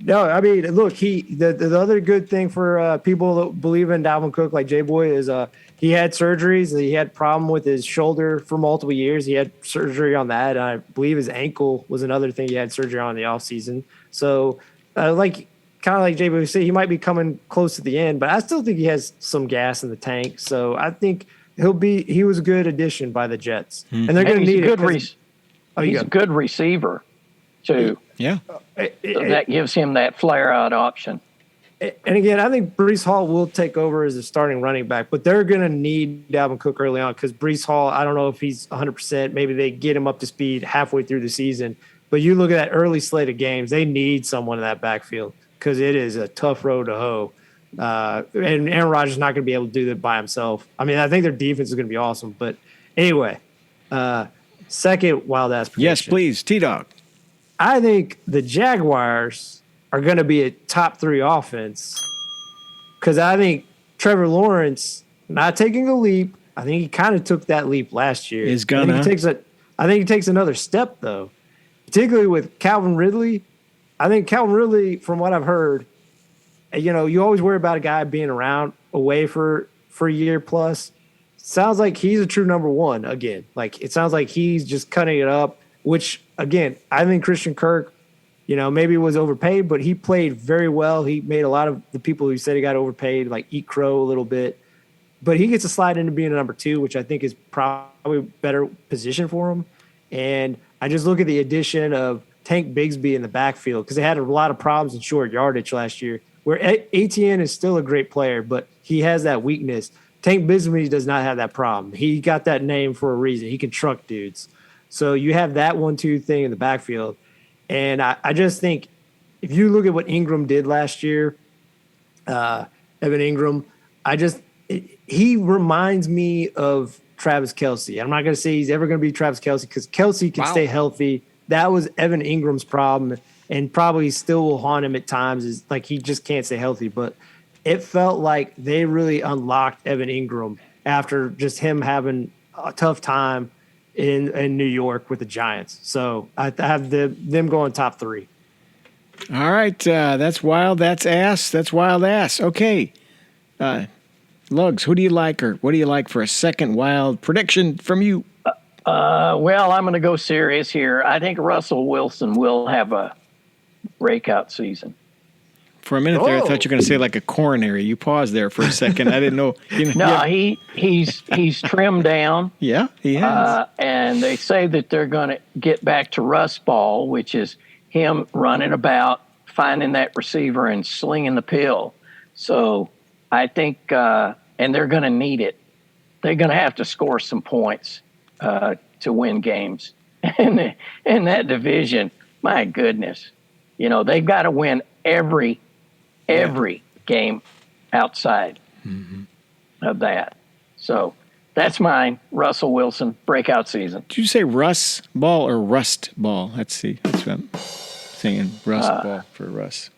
No, I mean, look, the other good thing for people that believe in Dalvin Cook like J-Boy is he had surgeries. He had a problem with his shoulder for multiple years. He had surgery on that. I believe his ankle was another thing he had surgery on in the offseason. So, kind of like J-Boy said, he might be coming close to the end, but I still think he has some gas in the tank. So, I think he was a good addition by the Jets. And they're going to need it. He's a good receiver, too. Yeah. So that gives him that flare-out option. And again, I think Breece Hall will take over as a starting running back, but they're going to need Dalvin Cook early on because Breece Hall, I don't know if he's 100%. Maybe they get him up to speed halfway through the season. But you look at that early slate of games, they need someone in that backfield because it is a tough road to hoe. And Aaron Rodgers is not going to be able to do that by himself. I mean, I think their defense is going to be awesome. But anyway, second wild-ass prediction. Yes, please, T-Dog. I think the Jaguars are going to be a top 3 offense because I think Trevor Lawrence not taking a leap. I think he kind of took that leap last year. I think he takes another step though, particularly with Calvin Ridley. I think Calvin Ridley, from what I've heard, you always worry about a guy being around away for a year plus. Sounds like he's a true number 1 again. Like it sounds like he's just cutting it up. Which, again, I think Christian Kirk, maybe was overpaid, but he played very well. He made a lot of the people who said he got overpaid, like, eat crow a little bit. But he gets to slide into being a number 2, which I think is probably a better position for him. And I just look at the addition of Tank Bigsby in the backfield because they had a lot of problems in short yardage last year, where ATN is still a great player, but he has that weakness. Tank Bigsby does not have that problem. He got that name for a reason. He can truck dudes. So you have that 1-2 thing in the backfield. And I just think if you look at what Ingram did last year, Evan Ingram, he reminds me of Travis Kelce. I'm not going to say he's ever going to be Travis Kelce because Kelce can stay healthy. That was Evan Ingram's problem. and probably still will haunt him at times, is like he just can't stay healthy. But it felt like they really unlocked Evan Ingram after just him having a tough time in New York with the Giants. So I have them going top 3. All right, that's wild. That's ass. That's wild ass. Okay, Lugs, who do you like, or what do you like for a second wild prediction from you? Well, I'm going to go serious here. I think Russell Wilson will have a breakout season. For a minute there, I thought you were going to say like a coronary. You paused there for a second. I didn't know. No, he's trimmed down. Yeah, he has. And they say that they're going to get back to Rust Ball, which is him running about, finding that receiver and slinging the pill. So I think, and they're going to need it. They're going to have to score some points to win games. And in that division, my goodness, they've got to win every game outside of that. So that's mine. Russell Wilson, breakout season. Did you say Russ Ball or Rust Ball? Let's see. That's what I'm saying. Rust Ball for Russ.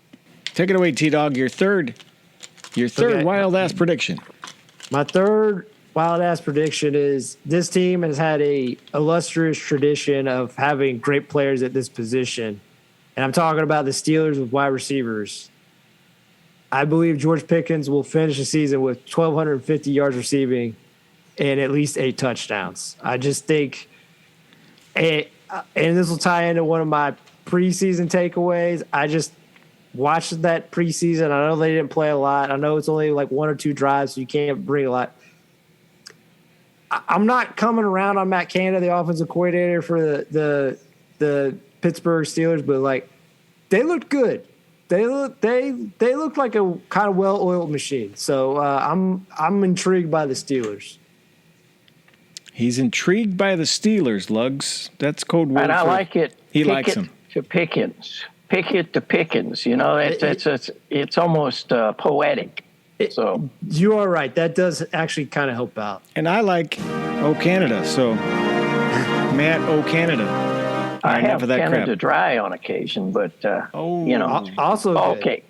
Take it away, T-Dog. Your third wild-ass prediction. My third wild-ass prediction is this team has had a illustrious tradition of having great players at this position. And I'm talking about the Steelers with wide receivers. I believe George Pickens will finish the season with 1,250 yards receiving and at least 8 touchdowns. I just think, and this will tie into one of my preseason takeaways. I just watched that preseason. I know they didn't play a lot. I know it's only like 1 or 2 drives, so you can't bring a lot. I'm not coming around on Matt Canada, the offensive coordinator for the Pittsburgh Steelers, but like they looked good. They look like a kind of well-oiled machine. So I'm intrigued by the Steelers. He's intrigued by the Steelers, Lugs. That's code word. And I like it. He likes them. To Pickens. Pick it to Pickens. It's almost poetic. So you are right. That does actually kind of help out. And I like Canada. So Matt Canada. I have Canada Dry on occasion, but also okay.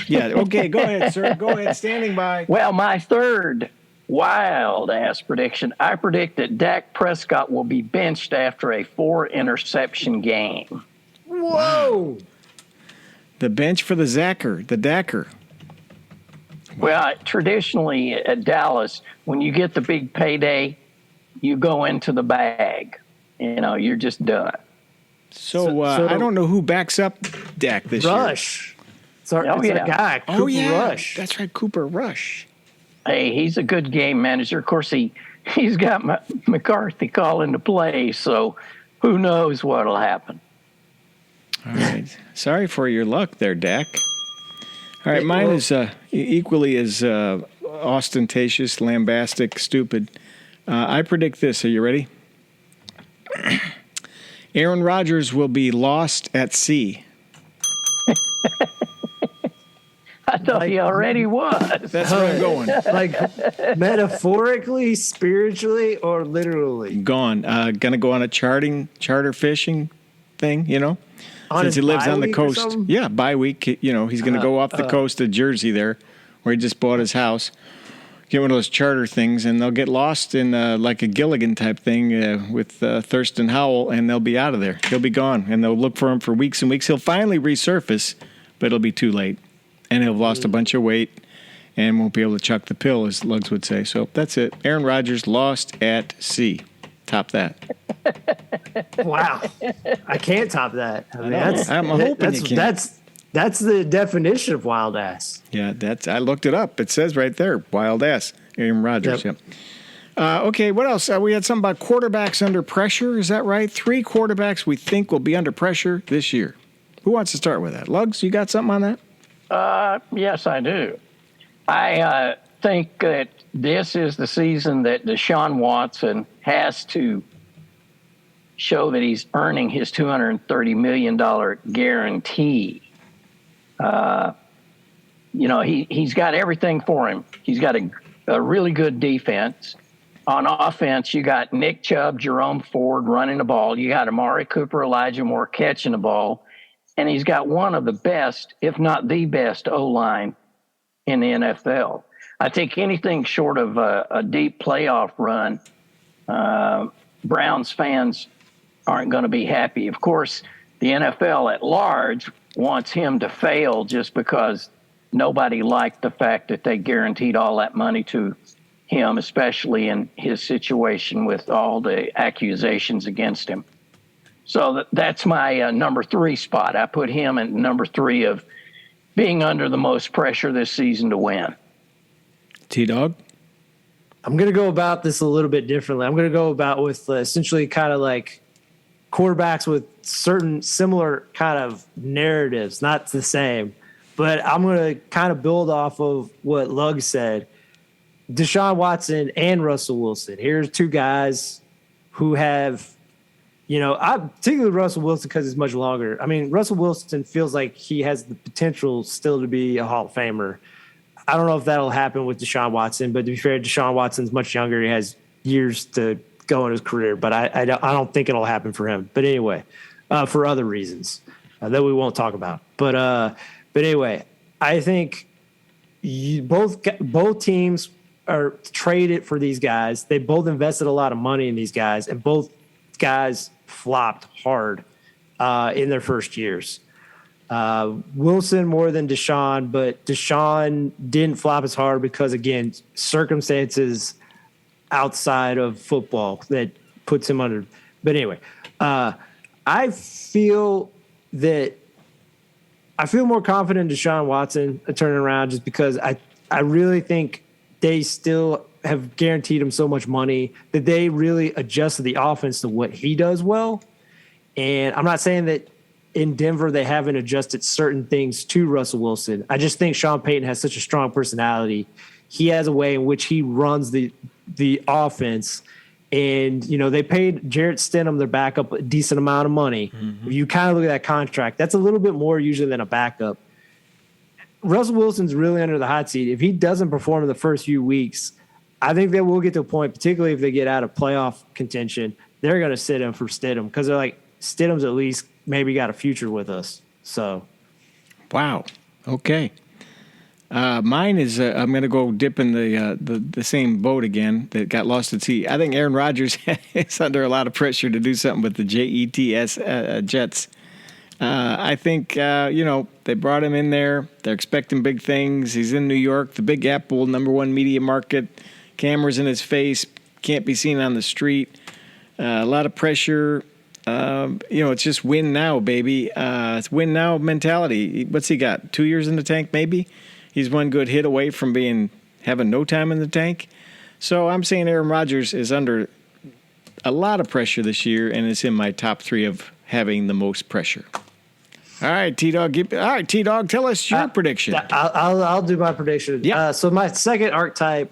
Yeah, okay. Go ahead, sir. Go ahead. Standing by. Well, my third wild-ass prediction, I predict that Dak Prescott will be benched after a 4-interception game. Whoa! The bench for the Dacker. Well, traditionally at Dallas, when you get the big payday, you go into the bag. You're just done. So I don't know who backs up Dak this year. Rush. It's our guy, Cooper Rush. That's right, Cooper Rush. Hey, he's a good game manager. Of course, he's got McCarthy calling the play, so who knows what'll happen. All right. Sorry for your luck there, Dak. All right, mine is equally as ostentatious, lambastic, stupid. I predict this. Are you ready? Aaron Rodgers will be lost at sea. I thought he already was. That's where I'm going. Like metaphorically, spiritually, or literally? Gone. Gonna go on a charter fishing thing, since he lives on the coast. Yeah, bye week. He's gonna go off the coast of Jersey there, where he just bought his house. Get one of those charter things, and they'll get lost in like a Gilligan type thing with Thurston Howell, and they'll be out of there. He'll be gone, and they'll look for him for weeks and weeks. He'll finally resurface, but it'll be too late, and he'll have lost a bunch of weight and won't be able to chuck the pill, as Lugs would say. So that's it. Aaron Rodgers lost at sea. Top that. Wow, I can't top that. I mean, I'm hoping you can. That's the definition of wild ass. Yeah, I looked it up. It says right there, wild ass. Aaron Rodgers. Yep. Okay, what else? We had something about quarterbacks under pressure. Is that right? 3 quarterbacks we think will be under pressure this year. Who wants to start with that? Lugs, you got something on that? Yes, I do. I think that this is the season that Deshaun Watson has to show that he's earning his $230 million guarantee. He's got everything for him. He's got a really good defense. On offense, you got Nick Chubb, Jerome Ford running the ball. You got Amari Cooper, Elijah Moore catching the ball. and he's got one of the best, if not the best, O-line in the NFL. I think anything short of a deep playoff run, Browns fans aren't going to be happy. Of course, the NFL at large wants him to fail just because nobody liked the fact that they guaranteed all that money to him, especially in his situation with all the accusations against him. So that's my number 3 spot. I put him at number 3 of being under the most pressure this season to win. T-Dog? I'm going to go about this a little bit differently. I'm going to go about with essentially kind of like quarterbacks with certain similar kind of narratives, not the same. But I'm going to kind of build off of what Lug said. Deshaun Watson and Russell Wilson. Here's 2 guys who have, I particularly Russell Wilson because it's much longer. I mean, Russell Wilson feels like he has the potential still to be a Hall of Famer. I don't know if that'll happen with Deshaun Watson, but to be fair, Deshaun Watson's much younger. He has years to go in his career, but I don't think it'll happen for him. But anyway, for other reasons that we won't talk about. But anyway, I think both teams are traded for these guys. They both invested a lot of money in these guys, and both guys flopped hard in their first years. Wilson more than Deshaun, but Deshaun didn't flop as hard because, again, circumstances outside of football that puts him under. But anyway, I feel more confident in Deshaun Watson turning around just because I really think they still have guaranteed him so much money that they really adjusted the offense to what he does well. And I'm not saying that in Denver they haven't adjusted certain things to Russell Wilson. I just think Sean Payton has such a strong personality. He has a way in which he runs the offense. And, they paid Jarrett Stidham, their backup, a decent amount of money. Mm-hmm. If you kind of look at that contract, that's a little bit more usually than a backup. Russell Wilson's really under the hot seat. If he doesn't perform in the first few weeks, I think they will get to a point, particularly if they get out of playoff contention, they're going to sit him for Stidham because they're like, Stidham's at least maybe got a future with us. So, wow. Okay. Mine is I'm going to go dip in the same boat again that got lost at sea. I think Aaron Rodgers is under a lot of pressure to do something with the Jets. I think, they brought him in there. They're expecting big things. He's in New York, the Big Apple, #1 media market. Cameras in his face, can't be seen on the street. A lot of pressure. It's just win now, baby. It's win now mentality. What's he got? 2 years in the tank, maybe? He's one good hit away from having no time in the tank. So I'm saying Aaron Rodgers is under a lot of pressure this year and is in my top 3 of having the most pressure. All right, T-Dog, tell us your prediction. I'll do my prediction. Yeah. So my second archetype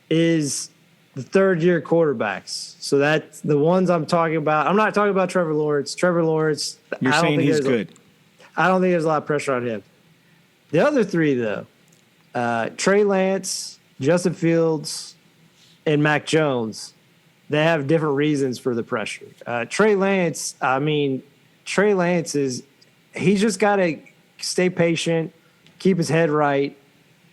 is the third-year quarterbacks. So that's the ones I'm talking about. I'm not talking about Trevor Lawrence. Trevor Lawrence, you're saying he's good. I don't think there's a lot of pressure on him. The other 3, though, Trey Lance, Justin Fields, and Mac Jones, they have different reasons for the pressure. Trey Lance he's just got to stay patient, keep his head right.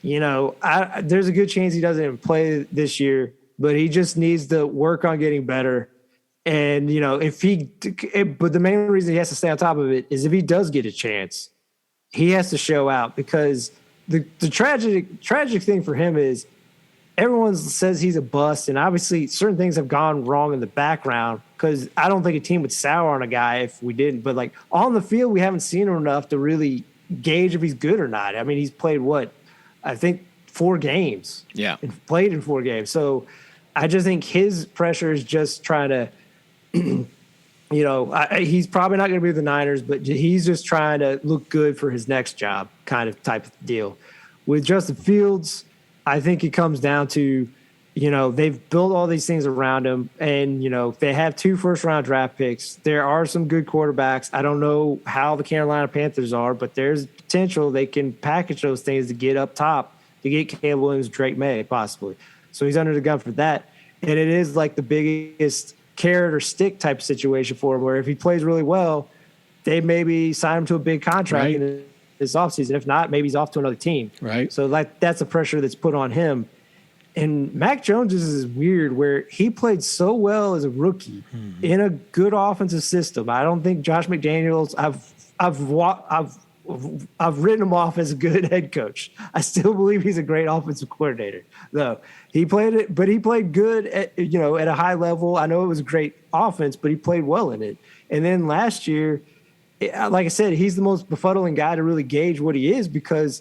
There's a good chance he doesn't even play this year, but he just needs to work on getting better. And, but the main reason he has to stay on top of it is if he does get a chance, he has to show out because the tragic thing for him is everyone says he's a bust. And obviously certain things have gone wrong in the background because I don't think a team would sour on a guy if we didn't. But like on the field, we haven't seen him enough to really gauge if he's good or not. I mean, he's played 4 games. Yeah. And played in 4 games. So I just think his pressure is just trying to, he's probably not going to be with the Niners, but he's just trying to look good for his next job kind of type of deal. With Justin Fields, I think it comes down to, they've built all these things around him and, they have 2 first-round draft picks. There are some good quarterbacks. I don't know how the Carolina Panthers are, but there's potential they can package those things to get up top to get Caleb Williams, Drake May, possibly. So he's under the gun for that. And it is like the biggest carrot or stick type situation for him where if he plays really well, they maybe sign him to a big contract Right. in this offseason. If not, maybe he's off to another team. Right. So that's the pressure that's put on him. And Mac Jones is weird where he played so well as a rookie in a good offensive system. I don't think Josh McDaniels, I've written him off as a good head coach. I still believe he's a great offensive coordinator, though. He played good at a high level. I know it was a great offense, but he played well in it. And then last year, like I said, he's the most befuddling guy to really gauge what he is, because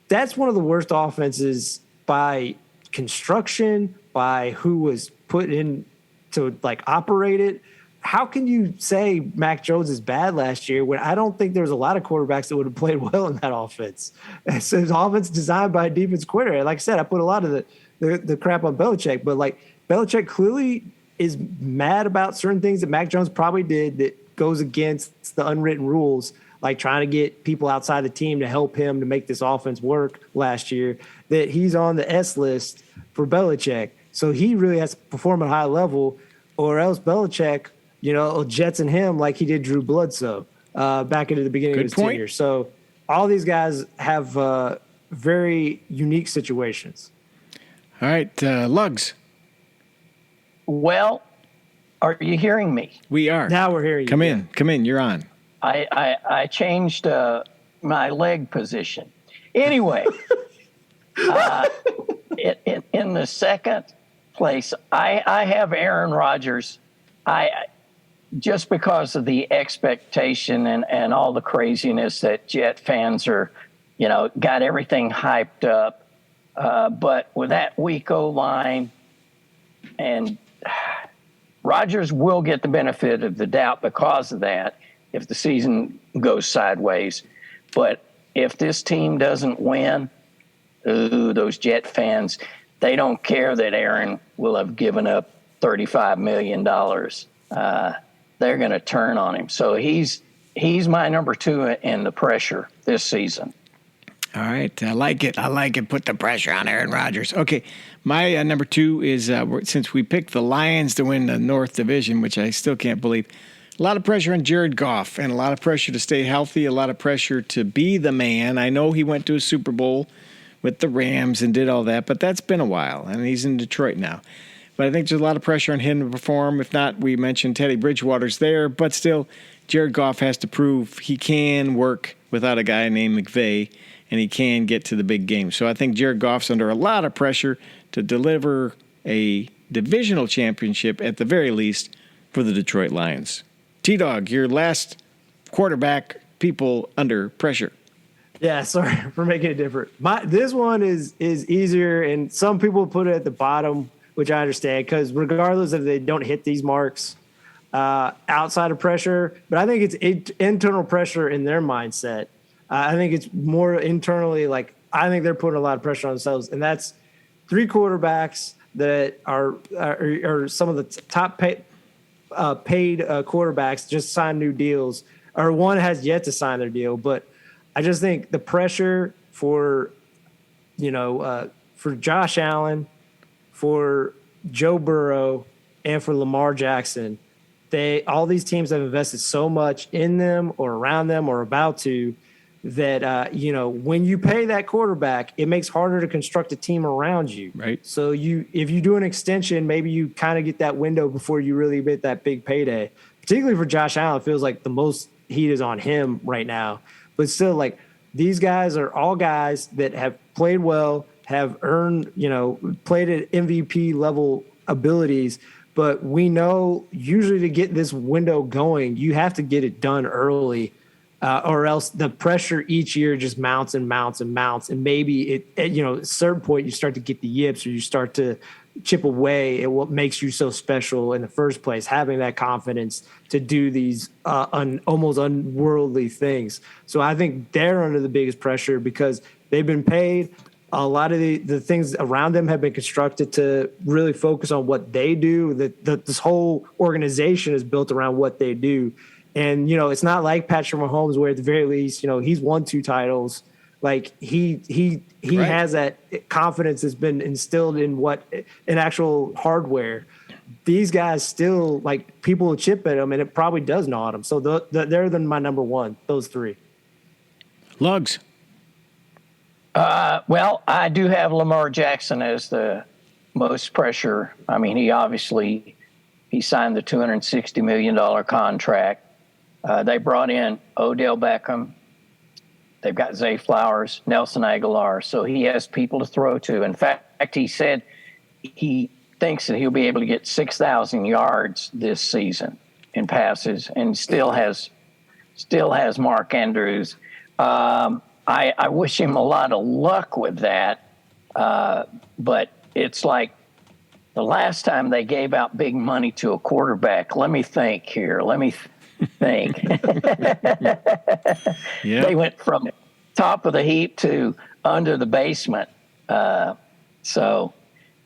that's one of the worst offenses by construction, by who was put in to like operate it. How can you say Mac Jones is bad last year when I don't think there was a lot of quarterbacks that would have played well in that offense? So it's offense designed by a defense coordinator. Like I said, I put a lot of the crap on Belichick, but like Belichick clearly is mad about certain things that Mac Jones probably did that goes against the unwritten rules, like trying to get people outside the team to help him to make this offense work last year, that he's on the S list for Belichick. So he really has to perform at a high level, or else Belichick, will Jetson him like he did Drew Bledsoe back into the beginning of his tenure. So all these guys have very unique situations. All right, Lugs. Well, are you hearing me? We are. Now we're hearing you. Come in. You're on. I changed my leg position. Anyway, in the second place, I have Aaron Rodgers. Just because of the expectation and all the craziness that Jet fans are, got everything hyped up. But with that weak O-line, and Rodgers will get the benefit of the doubt because of that if the season goes sideways. But if this team doesn't win, those Jet fans, they don't care that Aaron will have given up $35 million. They're going to turn on him. So he's my number 2 in the pressure this season. All right. I like it. Put the pressure on Aaron Rodgers. Okay. My number 2 is, since we picked the Lions to win the North Division, which I still can't believe, a lot of pressure on Jared Goff and a lot of pressure to stay healthy, a lot of pressure to be the man. I know he went to a Super Bowl with the Rams and did all that, but that's been a while, and he's in Detroit now. But I think there's a lot of pressure on him to perform. If not, we mentioned Teddy Bridgewater's there, but still, Jared Goff has to prove he can work without a guy named McVay, and he can get to the big game. So I think Jared Goff's under a lot of pressure to deliver a divisional championship at the very least for the Detroit Lions. T-Dog, your last quarterback people under pressure. Yeah, sorry for making it different. This one is easier, and some people put it at the bottom, which I understand, because regardless if they don't hit these marks outside of pressure, but I think it's internal pressure in their mindset. I think it's more internally, like I think they're putting a lot of pressure on themselves, and that's 3 quarterbacks that are some of the top paid quarterbacks just signed new deals, or one has yet to sign their deal. But I just think the pressure for Josh Allen, for Joe Burrow, and for Lamar Jackson, all these teams have invested so much in them or around them or about to, that when you pay that quarterback, it makes harder to construct a team around you. Right. So if you do an extension, maybe you kind of get that window before you really get that big payday. Particularly for Josh Allen, it feels like the most heat is on him right now. But still, like, these guys are all guys that have played well, have earned, played at MVP level abilities. But we know usually to get this window going, you have to get it done early. Or else the pressure each year just mounts and mounts and mounts. And maybe at a certain point you start to get the yips, or you start to chip away at what makes you so special in the first place, having that confidence to do these almost unworldly things. So I think they're under the biggest pressure because they've been paid. A lot of the things around them have been constructed to really focus on what they do. This whole organization is built around what they do. And, it's not like Patrick Mahomes where at the very least, he's won 2 titles. Like he right. has that confidence that's been instilled in actual hardware. these guys still, like, people will chip at them, and it probably does gnaw at them. So they're my number one, those three. Lugs. Well, I do have Lamar Jackson as the most pressure. I mean, he signed the $260 million contract. They brought in Odell Beckham. They've got Zay Flowers, Nelson Aguilar. So he has people to throw to. In fact, he said he thinks that he'll be able to get 6,000 yards this season in passes, and still has Mark Andrews. I wish him a lot of luck with that, but it's like the last time they gave out big money to a quarterback. Let me think here. Think. Yeah. They went from top of the heap to under the basement. So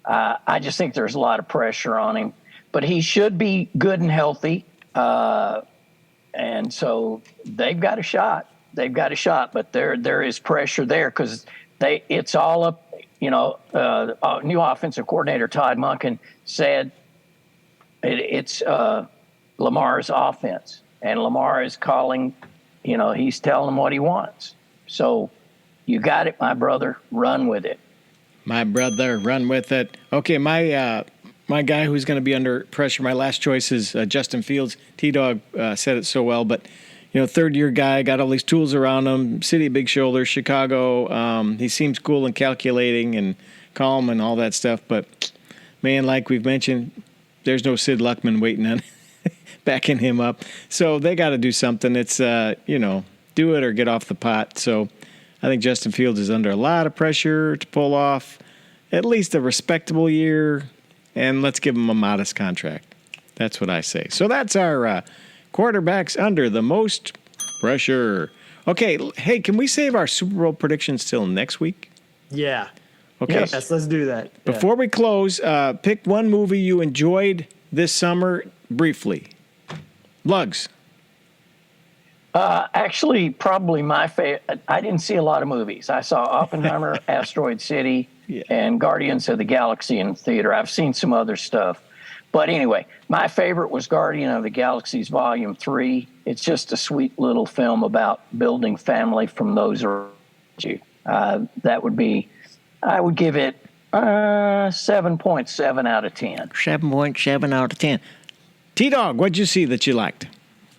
I just think there's a lot of pressure on him, but he should be good and healthy. And so they've got a shot. But there is pressure there because it's all up. New offensive coordinator Todd Monken said it's Lamar's offense, and Lamar is calling. He's telling him what he wants. So you got it, my brother. Run with it. My brother, run with it. Okay, my guy who's going to be under pressure, my last choice is Justin Fields. T-Dog said it so well, but third-year guy, got all these tools around him, city of big shoulders, Chicago. He seems cool and calculating and calm and all that stuff, but, man, like we've mentioned, there's no Sid Luckman waiting on backing him up. So they got to do something. It's, do it or get off the pot. So I think Justin Fields is under a lot of pressure to pull off at least a respectable year, and let's give him a modest contract. That's what I say. So that's our quarterbacks under the most pressure. Okay, hey, can we save our Super Bowl predictions till next week? Yeah. Okay. Yes, let's do that. Yeah. Before we close, pick one movie you enjoyed this summer briefly. Lugs. Actually, probably my favorite. I didn't see a lot of movies. I saw Oppenheimer, Asteroid City, and Guardians of the Galaxy in the theater. I've seen some other stuff. But anyway, my favorite was Guardian of the Galaxies Volume 3. It's just a sweet little film about building family from those around you. That would be, I would give it 7.7 out of 10. 7.7 out of 10. T-Dog, what'd you see that you liked?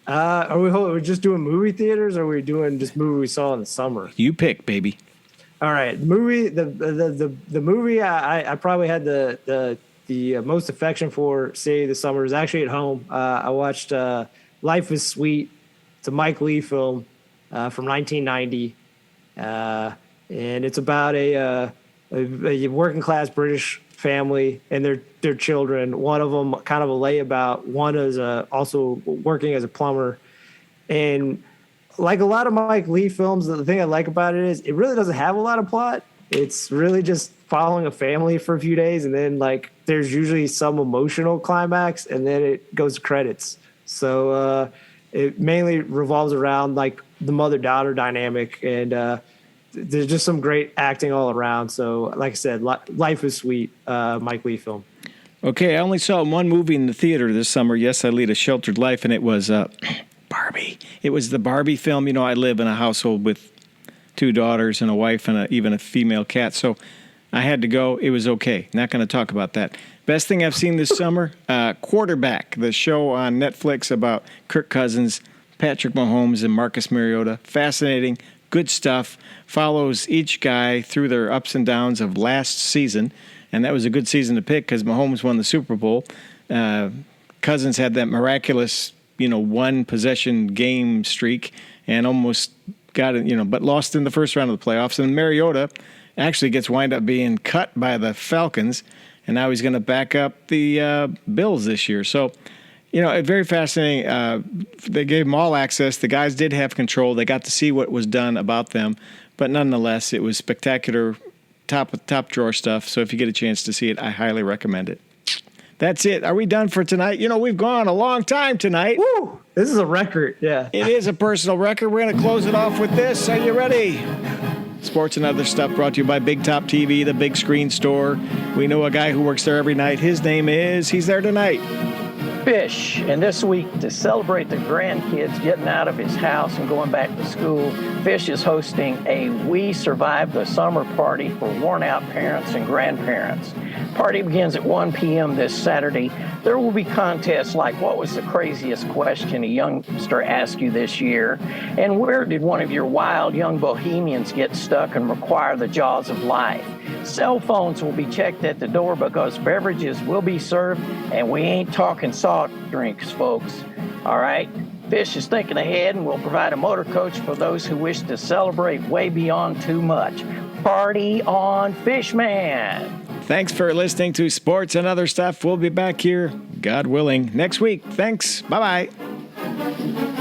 Are we just doing movie theaters, or are we doing just movie we saw in the summer? You pick, baby. All right, the movie I probably had the most affection for, say, the summer is actually at home. I watched Life is Sweet. It's a Mike Leigh film from 1990, and it's about a working class British family and their children. One of them kind of a layabout. One is also working as a plumber. And like a lot of Mike Leigh films, the thing I like about it is it really doesn't have a lot of plot. It's really just following a family for a few days, and then like there's usually some emotional climax, and then it goes to credits. So it mainly revolves around like the mother-daughter dynamic, and there's just some great acting all around. So, like I said, Life is Sweet, Mike Leigh film. Okay, I only saw one movie in the theater this summer. Yes, I lead a sheltered life, and it was Barbie. It was the Barbie film. I live in a household with 2 daughters and a wife and even a female cat, so I had to go. It was okay. Not going to talk about that. Best thing I've seen this summer, Quarterback, the show on Netflix about Kirk Cousins, Patrick Mahomes, and Marcus Mariota. Fascinating. Good stuff. Follows each guy through their ups and downs of last season, and that was a good season to pick because Mahomes won the Super Bowl. Cousins had that miraculous, one possession game streak and almost got it, but lost in the first round of the playoffs. And Mariota actually gets wind up being cut by the Falcons, and now he's going to back up the Bills this year. So, very fascinating. They gave them all access. The guys did have control. They got to see what was done about them. But nonetheless, it was spectacular, top drawer stuff. So if you get a chance to see it, I highly recommend it. That's it. Are we done for tonight? We've gone a long time tonight. Woo! This is a record, yeah. It is a personal record. We're going to close it off with this. Are you ready? Sports and Other Stuff brought to you by Big Top TV, the big screen store. We know a guy who works there every night. His name is, he's there tonight. Fish. And this week, to celebrate the grandkids getting out of his house and going back to school, Fish is hosting a We Survived the Summer party for worn-out parents and grandparents. Party begins at 1 p.m. this Saturday. There will be contests like what was the craziest question a youngster asked you this year, and where did one of your wild young bohemians get stuck and require the jaws of life. Cell phones will be checked at the door because beverages will be served, and we ain't talking soft drinks, folks. All right? Fish is thinking ahead and will provide a motor coach for those who wish to celebrate way beyond too much. Party on, Fishman! Thanks for listening to Sports and Other Stuff. We'll be back here, God willing, next week. Thanks. Bye-bye.